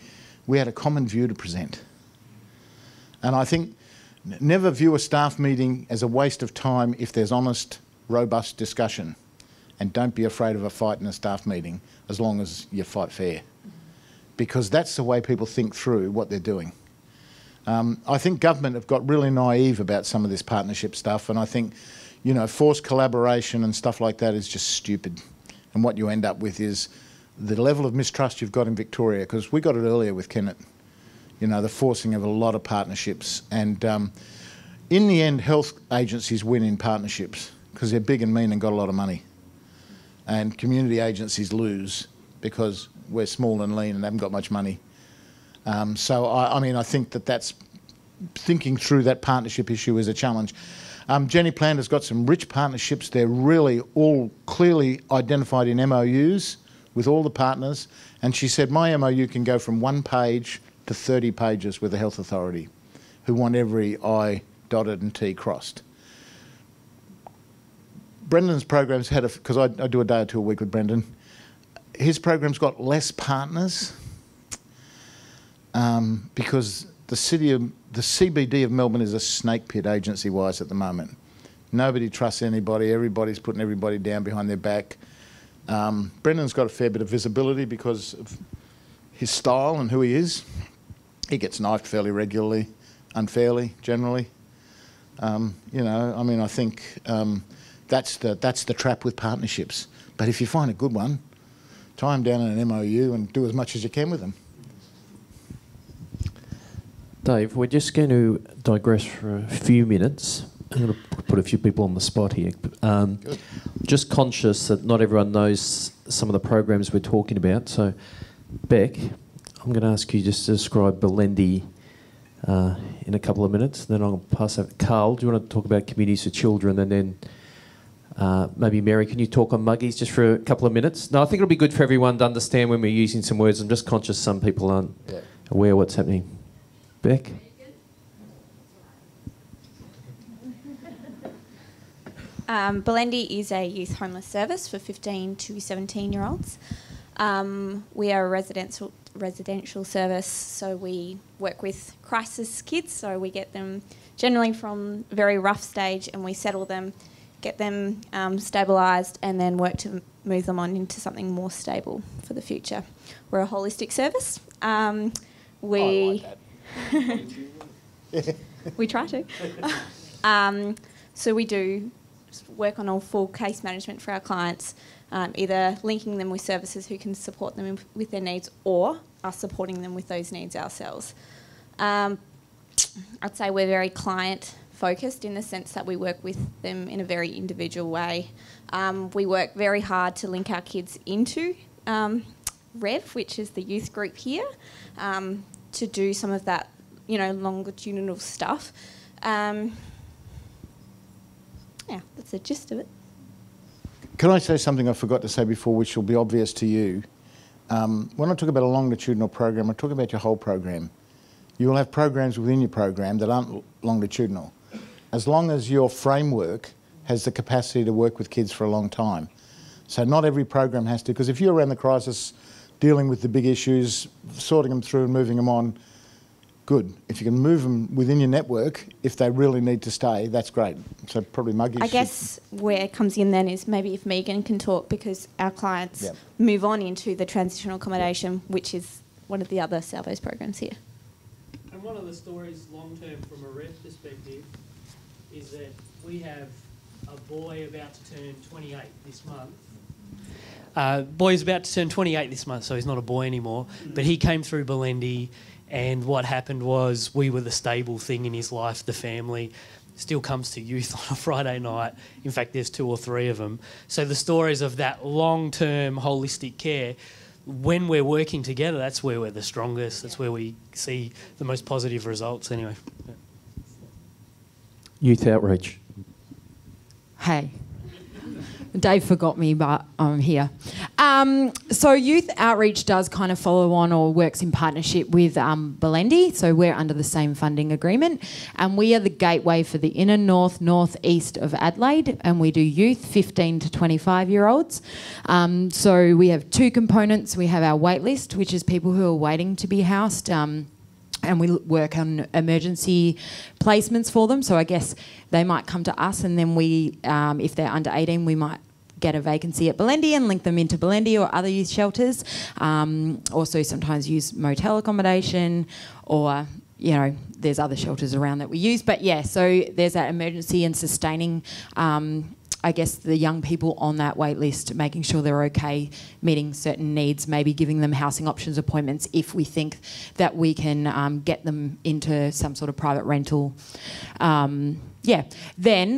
S1: we had a common view to present. And I think never view a staff meeting as a waste of time if there's honest, robust discussion. And don't be afraid of a fight in a staff meeting as long as you fight fair. Because that's the way people think through what they're doing. I think government have got really naive about some of this partnership stuff, and I think, forced collaboration and stuff like that is just stupid. And what you end up with is the level of mistrust you've got in Victoria, because we got it earlier with Kennett, the forcing of a lot of partnerships. And in the end, health agencies win in partnerships because they're big and mean and got a lot of money. And community agencies lose because we're small and lean and haven't got much money. So, I think that's thinking through that partnership issue is a challenge. Jenny Planter's got some rich partnerships. They're really all clearly identified in MOUs with all the partners. And she said, my MOU can go from 1 page to 30 pages with the health authority, who want every I dotted and T crossed. Brendan's program's had because I do a day or 2 a week with Brendan. His program's got less partners because the CBD of Melbourne is a snake pit agency-wise at the moment. Nobody trusts anybody. Everybody's putting everybody down behind their back. Brendan's got a fair bit of visibility because of his style and who he is. He gets knifed fairly regularly, unfairly, generally. I think that's the trap with partnerships. But if you find a good one, tie them down in an MOU and do as much as you can with them.
S2: Dave, we're just going to digress for a few minutes. I'm going to put a few people on the spot here. Just conscious that not everyone knows some of the programs we're talking about. So, Beck, I'm going to ask you just to describe Belendi in a couple of minutes. Then I'll pass over to Carl. Do you want to talk about communities for children? And then maybe Mary, can you talk on Muggies just for a couple of minutes? No, I think it'll be good for everyone to understand when we're using some words. I'm just conscious some people aren't aware of what's happening. Beck?
S8: Belendi is a youth homeless service for 15 to 17-year-olds. We are a residential service, so we work with crisis kids, so we get them generally from a very rough stage and we settle them, get them stabilised and then work to move them on into something more stable for the future. We're a holistic service.
S1: I like that.
S8: We try to. So we do work on all full case management for our clients, either linking them with services who can support them with their needs or us supporting them with those needs ourselves. I'd say we're very client focused in the sense that we work with them in a very individual way. We work very hard to link our kids into REV, which is the youth group here, to do some of that, longitudinal stuff. That's the gist of it.
S1: Can I say something I forgot to say before, which will be obvious to you? When I talk about a longitudinal program, I talk about your whole program. You will have programs within your program that aren't longitudinal. as long as your framework has the capacity to work with kids for a long time. So not every program has to, because if you're around the crisis, dealing with the big issues, sorting them through and moving them on, good. If you can move them within your network, if they really need to stay, that's great. So probably Muggy.
S8: I guess where it comes in then is maybe if Megan can talk, because our clients move on into the transitional accommodation, which is one of the other Salvos programs here.
S6: And one of the stories long-term from a REV perspective is that we have a boy about to turn 28 this month. Boy's about to turn 28 this month, so he's not a boy anymore. But he came through Belendi, and what happened was we were the stable thing in his life, the family. Still comes to youth on a Friday night. In fact, there's 2 or 3 of them. So the stories of that long-term holistic care, when we're working together, that's where we're the strongest. That's where we see the most positive results anyway.
S2: Youth outreach.
S9: Hey. Dave forgot me, but I'm here. So youth outreach does kind of follow on or works in partnership with Belendi. So we're under the same funding agreement, and we are the gateway for the inner northeast of Adelaide, and we do youth 15 to 25-year-olds. So we have 2 components. We have our wait list, which is people who are waiting to be housed. And we work on emergency placements for them. So I guess they might come to us, and then we, if they're under 18, we might get a vacancy at Belendi and link them into Belendi or other youth shelters. Also sometimes use motel accommodation, or, you know, there's other shelters around that we use. But yeah, so there's that emergency and sustaining I guess the young people on that wait list, making sure they're okay, meeting certain needs, maybe giving them housing options appointments if we think that we can get them into some sort of private rental. Then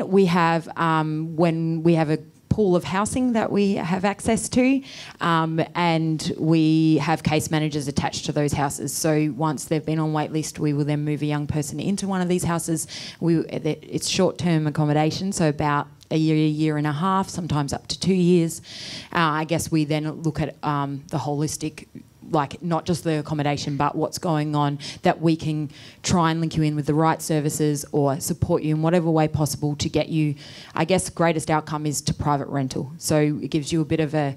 S9: we have, when we have a pool of housing that we have access to, and we have case managers attached to those houses. So once they've been on wait list, we will then move a young person into one of these houses. It's short-term accommodation, so about a year and a half, sometimes up to 2 years. I guess we then look at the holistic, like not just the accommodation, but what's going on, that we can try and link you in with the right services or support you in whatever way possible to get you, I guess, greatest outcome is to private rental. So it gives you a bit of a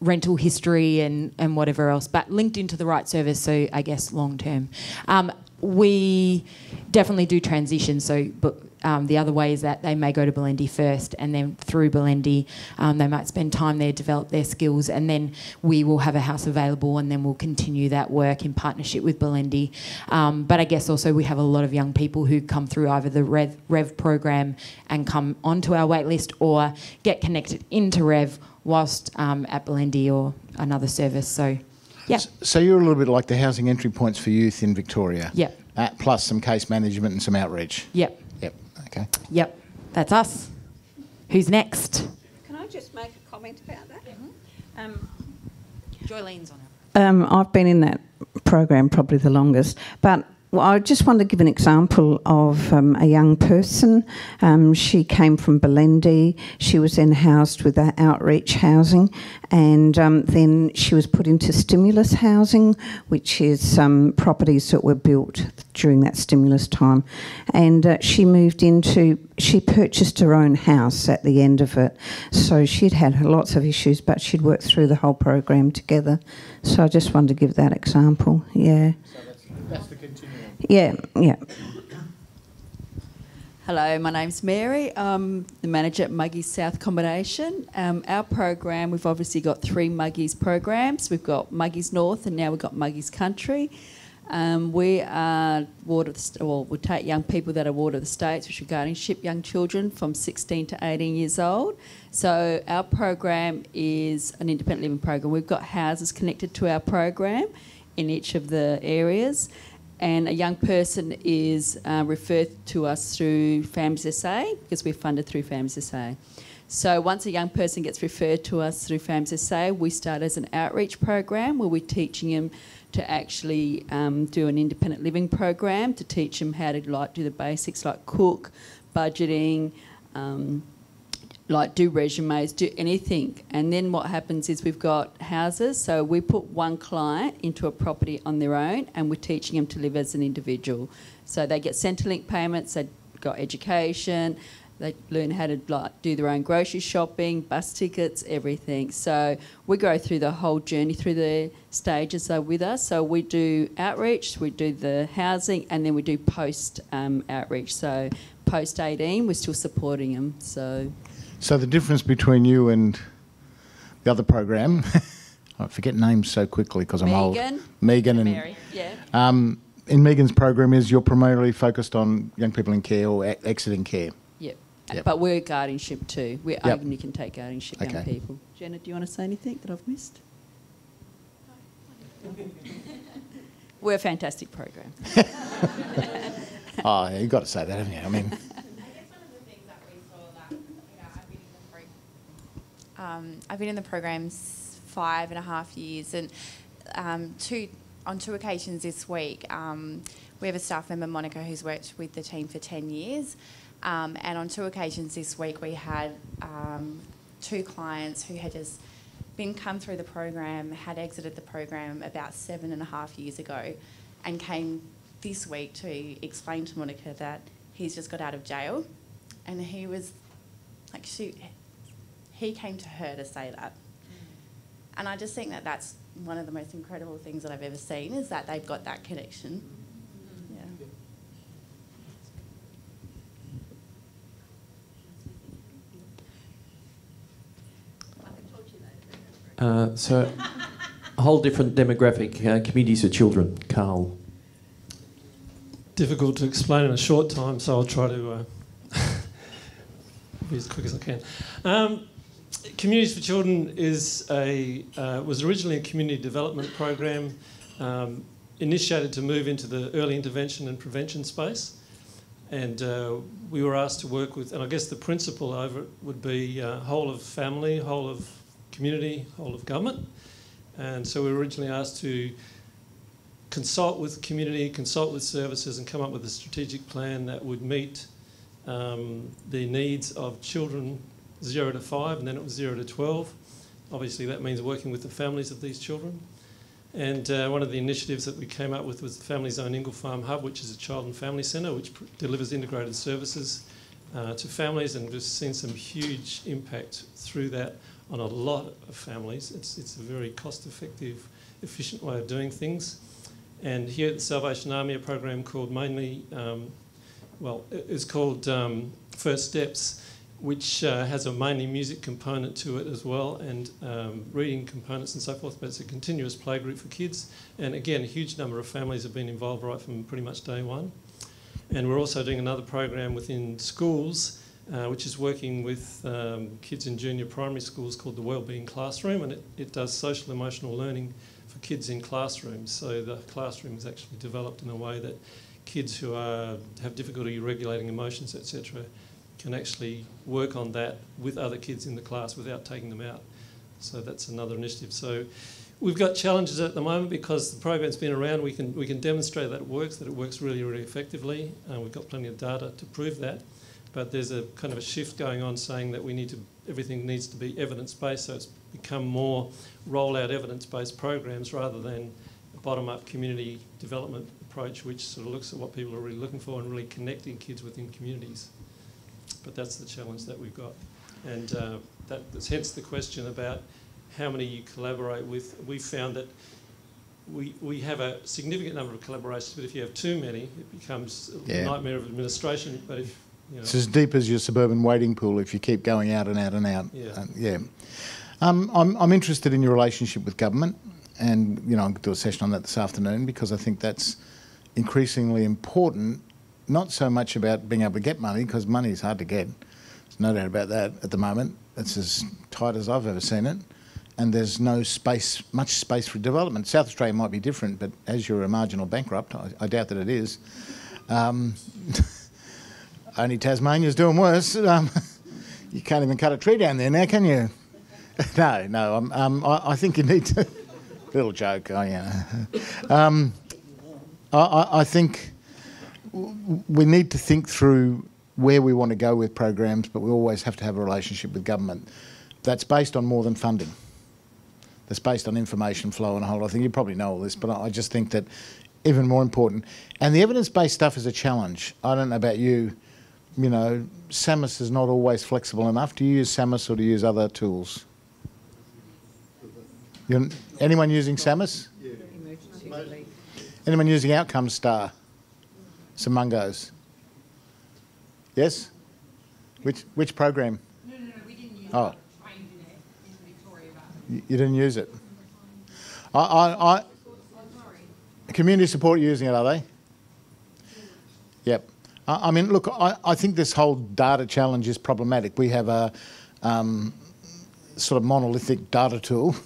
S9: rental history and whatever else, but linked into the right service, so I guess long term. We definitely do transition, but the other way is that they may go to Belendi first, and then through Belendi they might spend time there, develop their skills, and then we will have a house available, and then we'll continue that work in partnership with Belendi. But I guess also we have a lot of young people who come through either the REV program and come onto our wait list, or get connected into REV whilst at Belendi or another service. So, yeah.
S1: So you're a little bit like the housing entry points for youth in Victoria.
S9: Yep.
S1: Plus some case management and some outreach.
S9: Yep.
S1: Yep. Okay.
S9: Yep. That's us. Who's next?
S3: Can I just make a comment about that?
S9: Joylene's on it.
S10: I've been in that program probably the longest, but I just wanted to give an example of a young person. She came from Belendi. She was then housed with that outreach housing, and then she was put into stimulus housing, which is properties that were built during that stimulus time. And she purchased her own house at the end of it. So she'd had lots of issues, but she'd worked through the whole program together. So I just wanted to give that example, yeah.
S7: So that's the continuum.
S10: Yeah, yeah.
S11: Hello, my name's Mary. I'm the manager at Muggies South Accommodation. Our program, we've obviously got 3 Muggies programs. We've got Muggies North, and now we've got Muggies Country. We are we take young people that are Ward of the States, which are guardianship young children from 16 to 18 years old. So our program is an independent living program. We've got houses connected to our program in each of the areas, and a young person is referred to us through Families SA, because we're funded through Families SA. So once a young person gets referred to us through Families SA, we start as an outreach program where we're teaching them to actually do an independent living program, to teach them how to do the basics like cook, budgeting, do resumes, do anything. And then what happens is we've got houses, so we put one client into a property on their own, and we're teaching them to live as an individual. So they get Centrelink payments, they got education. They learn how to do their own grocery shopping, bus tickets, everything. So we go through the whole journey through the stages with us. So we do outreach, we do the housing, and then we do post outreach. So post 18, we're still supporting them. So
S1: the difference between you and the other program, I forget names so quickly because I'm old. Megan and
S11: Mary. Yeah.
S1: In Megan's program is you're primarily focused on young people in care or exiting care.
S11: Yep. But we're guardianship too. We only can take guardianship young people. Jenna, do you want to say anything that I've missed? We're a fantastic program.
S1: Oh, you've got to say that, haven't you? I mean,
S12: I guess one of the things that we saw that I've been in the programs 5.5 years, and on two occasions this week, we have a staff member, Monica, who's worked with the team for 10 years. And on 2 occasions this week, we had 2 clients who had just come through the program, had exited the program about 7.5 years ago, and came this week to explain to Monica that he's just got out of jail. And he was like, he came to her to say that. And I just think that that's one of the most incredible things that I've ever seen, is that they've got that connection.
S2: So, a whole different demographic, communities of children. Carl.
S13: Difficult to explain in a short time, so I'll try to be as quick as I can. Communities for Children was originally a community development program initiated to move into the early intervention and prevention space. And we were asked to work with, and I guess the principle over it would be whole of family, whole of community, whole of government. And so we were originally asked to consult with community, consult with services, and come up with a strategic plan that would meet the needs of children 0 to 5, and then it was 0 to 12. Obviously that means working with the families of these children. And one of the initiatives that we came up with was the Family's Own Ingle Farm Hub, which is a child and family centre which delivers integrated services to families, and we've seen some huge impact through that on a lot of families. It's a very cost-effective, efficient way of doing things. And here at the Salvation Army, a program called it's called First Steps, which has a mainly music component to it as well, and reading components and so forth, but it's a continuous playgroup for kids. And again, a huge number of families have been involved right from pretty much day one. And we're also doing another program within schools, which is working with kids in junior primary schools, called the Wellbeing Classroom, and it does social emotional learning for kids in classrooms. So the classroom is actually developed in a way that kids who have difficulty regulating emotions, etc., can actually work on that with other kids in the class without taking them out. So that's another initiative. So we've got challenges at the moment because the program's been around. We can demonstrate that it works really, really effectively. We've got plenty of data to prove that. But there's a kind of a shift going on saying that everything needs to be evidence-based, so it's become more roll-out evidence-based programs rather than a bottom-up community development approach, which sort of looks at what people are really looking for and really connecting kids within communities. But that's the challenge that we've got. And that's hence the question about how many you collaborate with. We found that we have a significant number of collaborations, but if you have too many, it becomes a nightmare of administration. But if it's as deep as your suburban wading pool if you keep going out and out and out. I'm interested in your relationship with government, and I'll do a session on that this afternoon because I think that's increasingly important. Not so much about being able to get money, because money is hard to get. There's no doubt about that at the moment. It's as tight as I've ever seen it. And there's no much space for development. South Australia might be different, but as you're a marginal bankrupt, I doubt that it is. Only Tasmania's doing worse. You can't even cut a tree down there now, can you? No. I think you need to... Little joke, I think we need to think through where we want to go with programs, but we always have to have a relationship with government that's based on more than funding. That's based on information flow and a whole lot of things. You probably know all this, but I just think that even more important. And the evidence-based stuff is a challenge. I don't know about you,
S1: you know, SAMIS is not always flexible enough. Do you use SAMIS or do you use other tools? Anyone using SAMIS? Yeah. Anyone using Outcome Star? Some mungos. Yes? Which program? No, we didn't use it. Trained in Victoria. You didn't use it? Community support using it, are they? Yep. I mean, look, I think this whole data challenge is problematic. We have a sort of monolithic data tool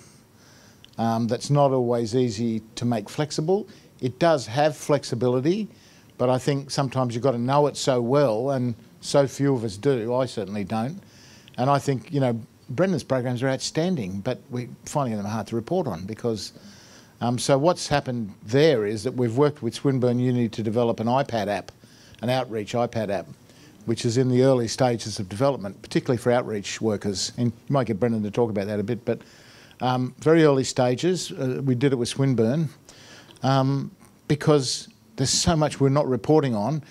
S1: that's not always easy to make flexible. It does have flexibility, but I think sometimes you've got to know it so well, and so few of us do. I certainly don't. And I think, you know, Brendan's programs are outstanding, but we're finding them hard to report on because... so what's happened there is that we've worked with Swinburne Uni to develop an iPad app, an outreach iPad app, which is in the early stages of development, particularly for outreach workers. And you might get Brendan to talk about that a bit, but very early stages. We did it with Swinburne because there's so much we're not reporting on,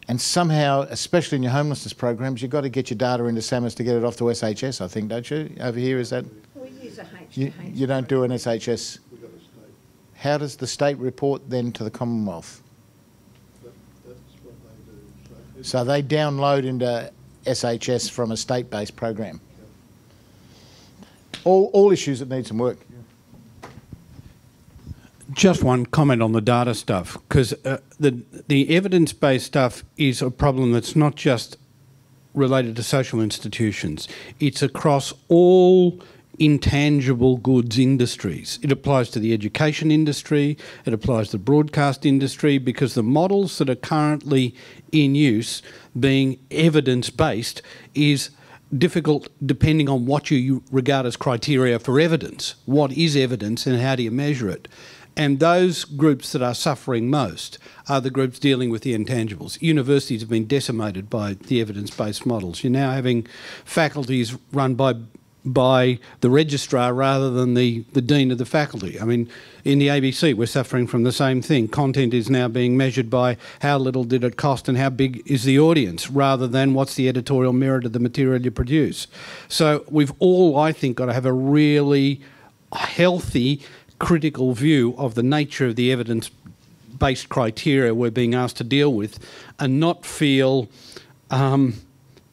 S1: and somehow, especially in your homelessness programs, you've got to get your data into SAMIS to get it off to SHS, I think, don't you? Over here, is that?
S3: We use a H.
S1: You don't do an SHS. How does the state report then to the Commonwealth?
S14: That's what they do.
S1: So they download into SHS from a state-based program. All issues that need some work.
S15: Just one comment on the data stuff, because the evidence-based stuff is a problem that's not just related to social institutions. It's across all intangible goods industries. It applies to the education industry, it applies to the broadcast industry, because the models that are currently in use, being evidence-based, is difficult depending on what you regard as criteria for evidence. What is evidence and how do you measure it? And those groups that are suffering most are the groups dealing with the intangibles. Universities have been decimated by the evidence-based models. You're now having faculties run by the registrar rather than the dean of the faculty. I mean, in the ABC, we're suffering from the same thing. Content is now being measured by how little did it cost and how big is the audience, rather than what's the editorial merit of the material you produce. So we've all, I think, got to have a really healthy, critical view of the nature of the evidence-based criteria we're being asked to deal with, and not feel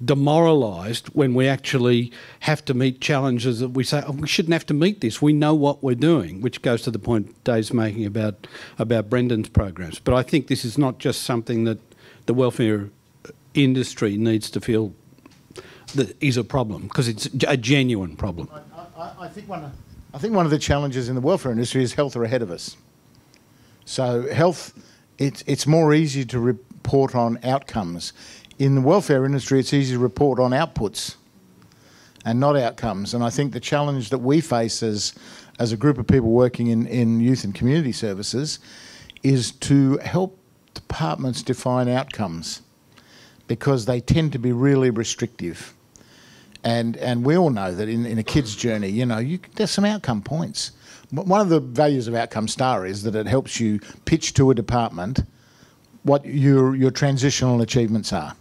S15: demoralised when we actually have to meet challenges that we say, oh, we shouldn't have to meet this, we know what we're doing, which goes to the point Dave's making about Brendan's programs. But I think this is not just something that the welfare industry needs to feel that is a problem, because it's a genuine problem.
S1: I think one of the challenges in the welfare industry is health are ahead of us. So health, it's more easy to report on outcomes. In the welfare industry, it's easy to report on outputs and not outcomes. And I think the challenge that we face as a group of people working in youth and community services is to help departments define outcomes, because they tend to be really restrictive. And we all know that in a kid's journey, you know, there's some outcome points. One of the values of Outcome Star is that it helps you pitch to a department what your transitional achievements are.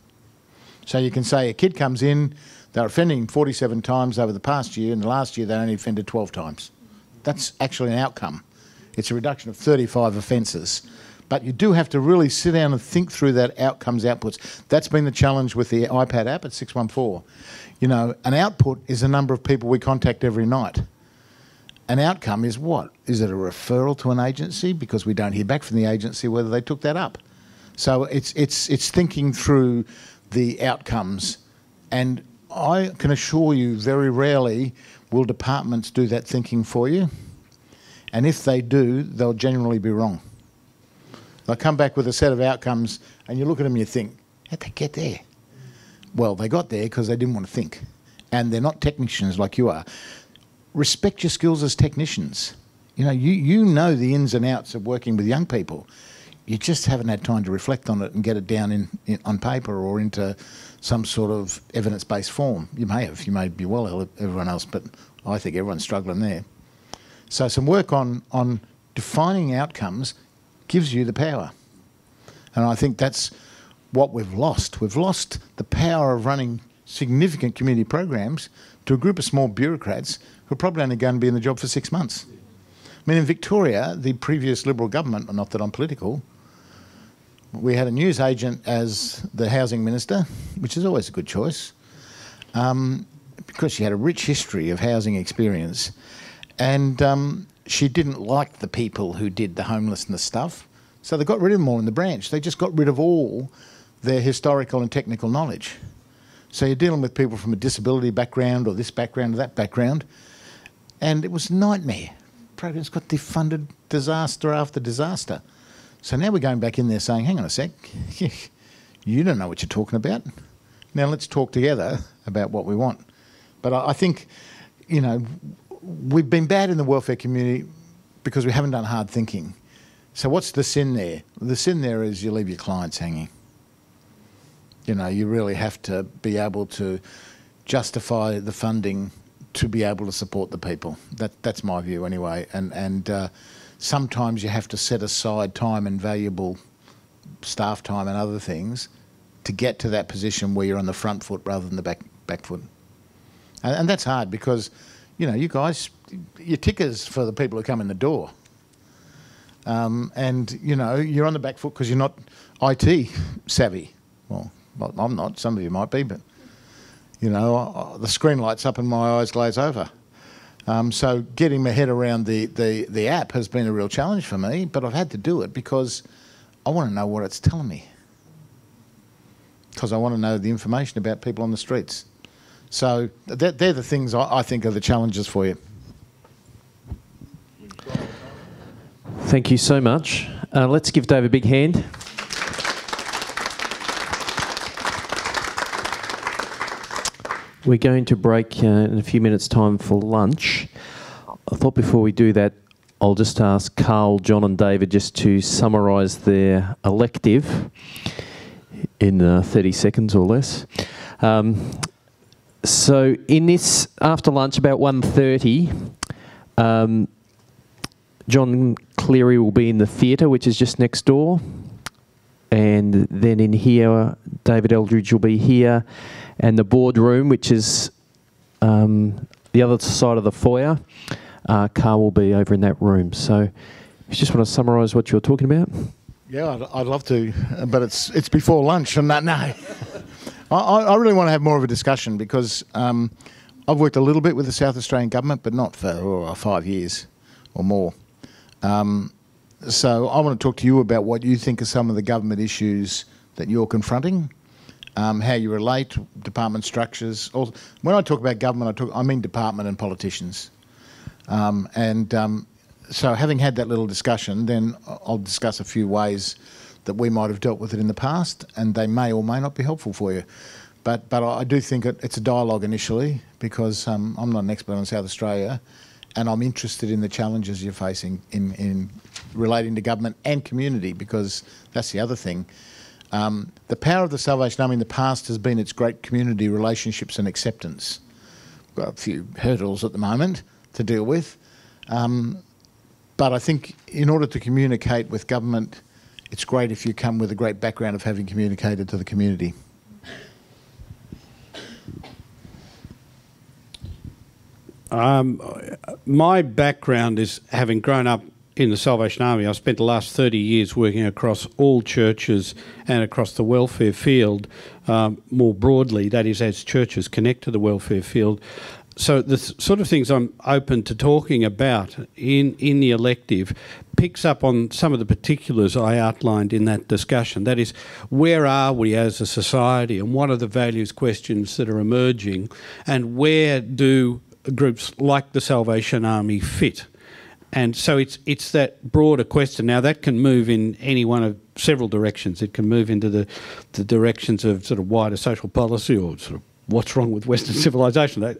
S1: So you can say a kid comes in, they're offending 47 times over the past year, and the last year they only offended 12 times. That's actually an outcome. It's a reduction of 35 offences. But you do have to really sit down and think through that outcomes outputs. That's been the challenge with the iPad app at 614. You know, an output is the number of people we contact every night. An outcome is what? Is it a referral to an agency? Because we don't hear back from the agency whether they took that up. So it's thinking through the outcomes. And I can assure you, very rarely will departments do that thinking for you. And if they do, they'll generally be wrong. They'll come back with a set of outcomes and you look at them and you think, how'd they get there? Well, they got there because they didn't want to think. And they're not technicians like you are. Respect your skills as technicians. You know, you know the ins and outs of working with young people. You just haven't had time to reflect on it and get it down on paper or into some sort of evidence-based form. You may have, you may be well ahead of everyone else, but I think everyone's struggling there. So some work on defining outcomes gives you the power. And I think that's what we've lost. We've lost the power of running significant community programs to a group of small bureaucrats who are probably only going to be in the job for 6 months. I mean, in Victoria, the previous Liberal government, not that I'm political, we had a news agent as the housing minister, which is always a good choice, because she had a rich history of housing experience. And she didn't like the people who did the homelessness stuff, so they got rid of them all in the branch. They just got rid of all their historical and technical knowledge. So you're dealing with people from a disability background or this background or that background, and it was a nightmare. Programs got defunded disaster after disaster. So now we're going back in there saying, hang on a sec, you don't know what you're talking about. Now let's talk together about what we want. But I think, you know, we've been bad in the welfare community because we haven't done hard thinking. So what's the sin there? The sin there is you leave your clients hanging. You know, you really have to be able to justify the funding to be able to support the people. That's my view anyway. And sometimes you have to set aside time and valuable staff time and other things to get to that position where you're on the front foot rather than the back foot. And that's hard because, you know, you guys, you're tickers for the people who come in the door. And, you know, you're on the back foot because you're not IT savvy. Well, I'm not. Some of you might be, but, you know, the screen lights up and my eyes glaze over. So getting my head around the app has been a real challenge for me, but I've had to do it because I want to know what it's telling me. Because I want to know the information about people on the streets. So they're the things I think are the challenges for you.
S2: Thank you so much. Let's give Dave a big hand. We're going to break in a few minutes' time for lunch. I thought before we do that, I'll just ask Carl, John and David just to summarise their elective in 30 seconds or less. So in this, after lunch, about 1:30, John Cleary will be in the theatre, which is just next door. And then in here, David Eldridge will be here. And the boardroom, which is the other side of the foyer, Carl will be over in that room. So if you just want to summarise what you're talking about.
S1: Yeah, I'd love to, but it's before lunch. And no. I really want to have more of a discussion because I've worked a little bit with the South Australian government, but not for 5 years or more. So I want to talk to you about what you think are some of the government issues that you're confronting, how you relate, department structures. Also, when I talk about government, I mean department and politicians. So having had that little discussion, then I'll discuss a few ways that we might have dealt with it in the past, and they may or may not be helpful for you. But I do think it's a dialogue initially because I'm not an expert on South Australia, and I'm interested in the challenges you're facing in relating to government and community, because that's the other thing. The power of the Salvation Army in the past has been its great community relationships and acceptance. We've got a few hurdles at the moment to deal with. But I think in order to communicate with government, it's great if you come with a great background of having communicated to the community.
S15: My background is having grown up in the Salvation Army. I spent the last 30 years working across all churches and across the welfare field more broadly, that is, as churches connect to the welfare field. So the sort of things I'm open to talking about in the elective picks up on some of the particulars I outlined in that discussion. That is, where are we as a society and what are the values questions that are emerging, and where do groups like the Salvation Army fit? And so it's that broader question. Now, that can move in any one of several directions. It can move into the directions of sort of wider social policy or sort of what's wrong with Western civilization.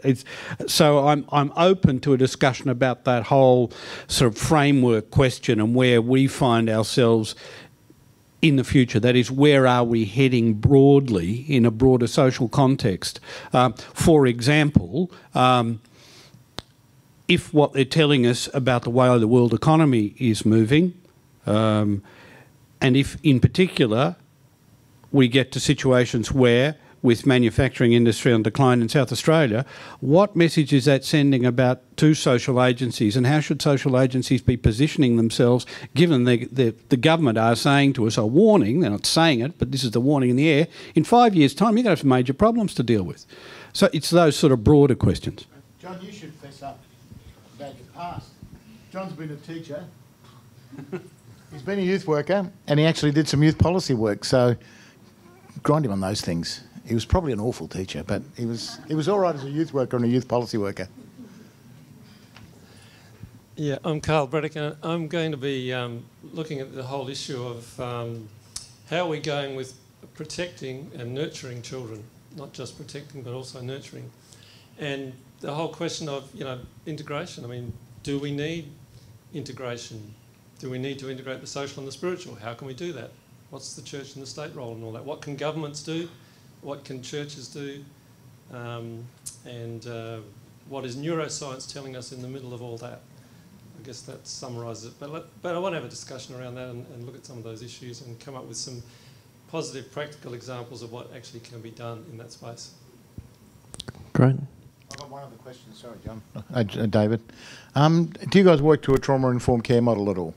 S15: So I'm open to a discussion about that whole sort of framework question and where we find ourselves in the future. That is, where are we heading broadly in a broader social context? For example, if what they're telling us about the way the world economy is moving, and if in particular we get to situations where, with manufacturing industry on decline in South Australia, what message is that sending about to social agencies, and how should social agencies be positioning themselves, given the government are saying to us, a warning, they're not saying it, but this is the warning in the air, in 5 years' time you're going to have major problems to deal with. So it's those sort of broader questions.
S1: John, you should fess up about your past. John's been a teacher. He's been a youth worker, and he actually did some youth policy work, so grind him on those things. He was probably an awful teacher, but he was all right as a youth worker and a youth policy worker.
S13: Yeah, I'm Carl Braddock, and I'm going to be looking at the whole issue of how are we going with protecting and nurturing children, not just protecting but also nurturing. And the whole question of, integration. I mean, do we need integration? Do we need to integrate the social and the spiritual? How can we do that? What's the church and the state role and all that? What can governments do? What can churches do? What is neuroscience telling us in the middle of all that? I guess that summarises it. But I want to have a discussion around that and look at some of those issues and come up with some positive, practical examples of what actually can be done in that space.
S2: Great.
S1: I've got one other question. Sorry, John. David. Do you guys work to a trauma-informed care model at all?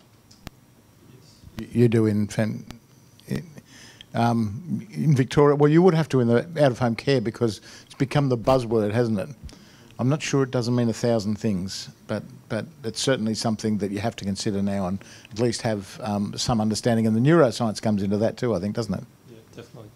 S1: Yes. You do in Victoria. Well, you would have to in the out-of-home care because it's become the buzzword, hasn't it? I'm not sure it doesn't mean 1,000 things, but it's certainly something that you have to consider now and at least have some understanding. And the neuroscience comes into that too, I think, doesn't it?
S13: Yeah, definitely.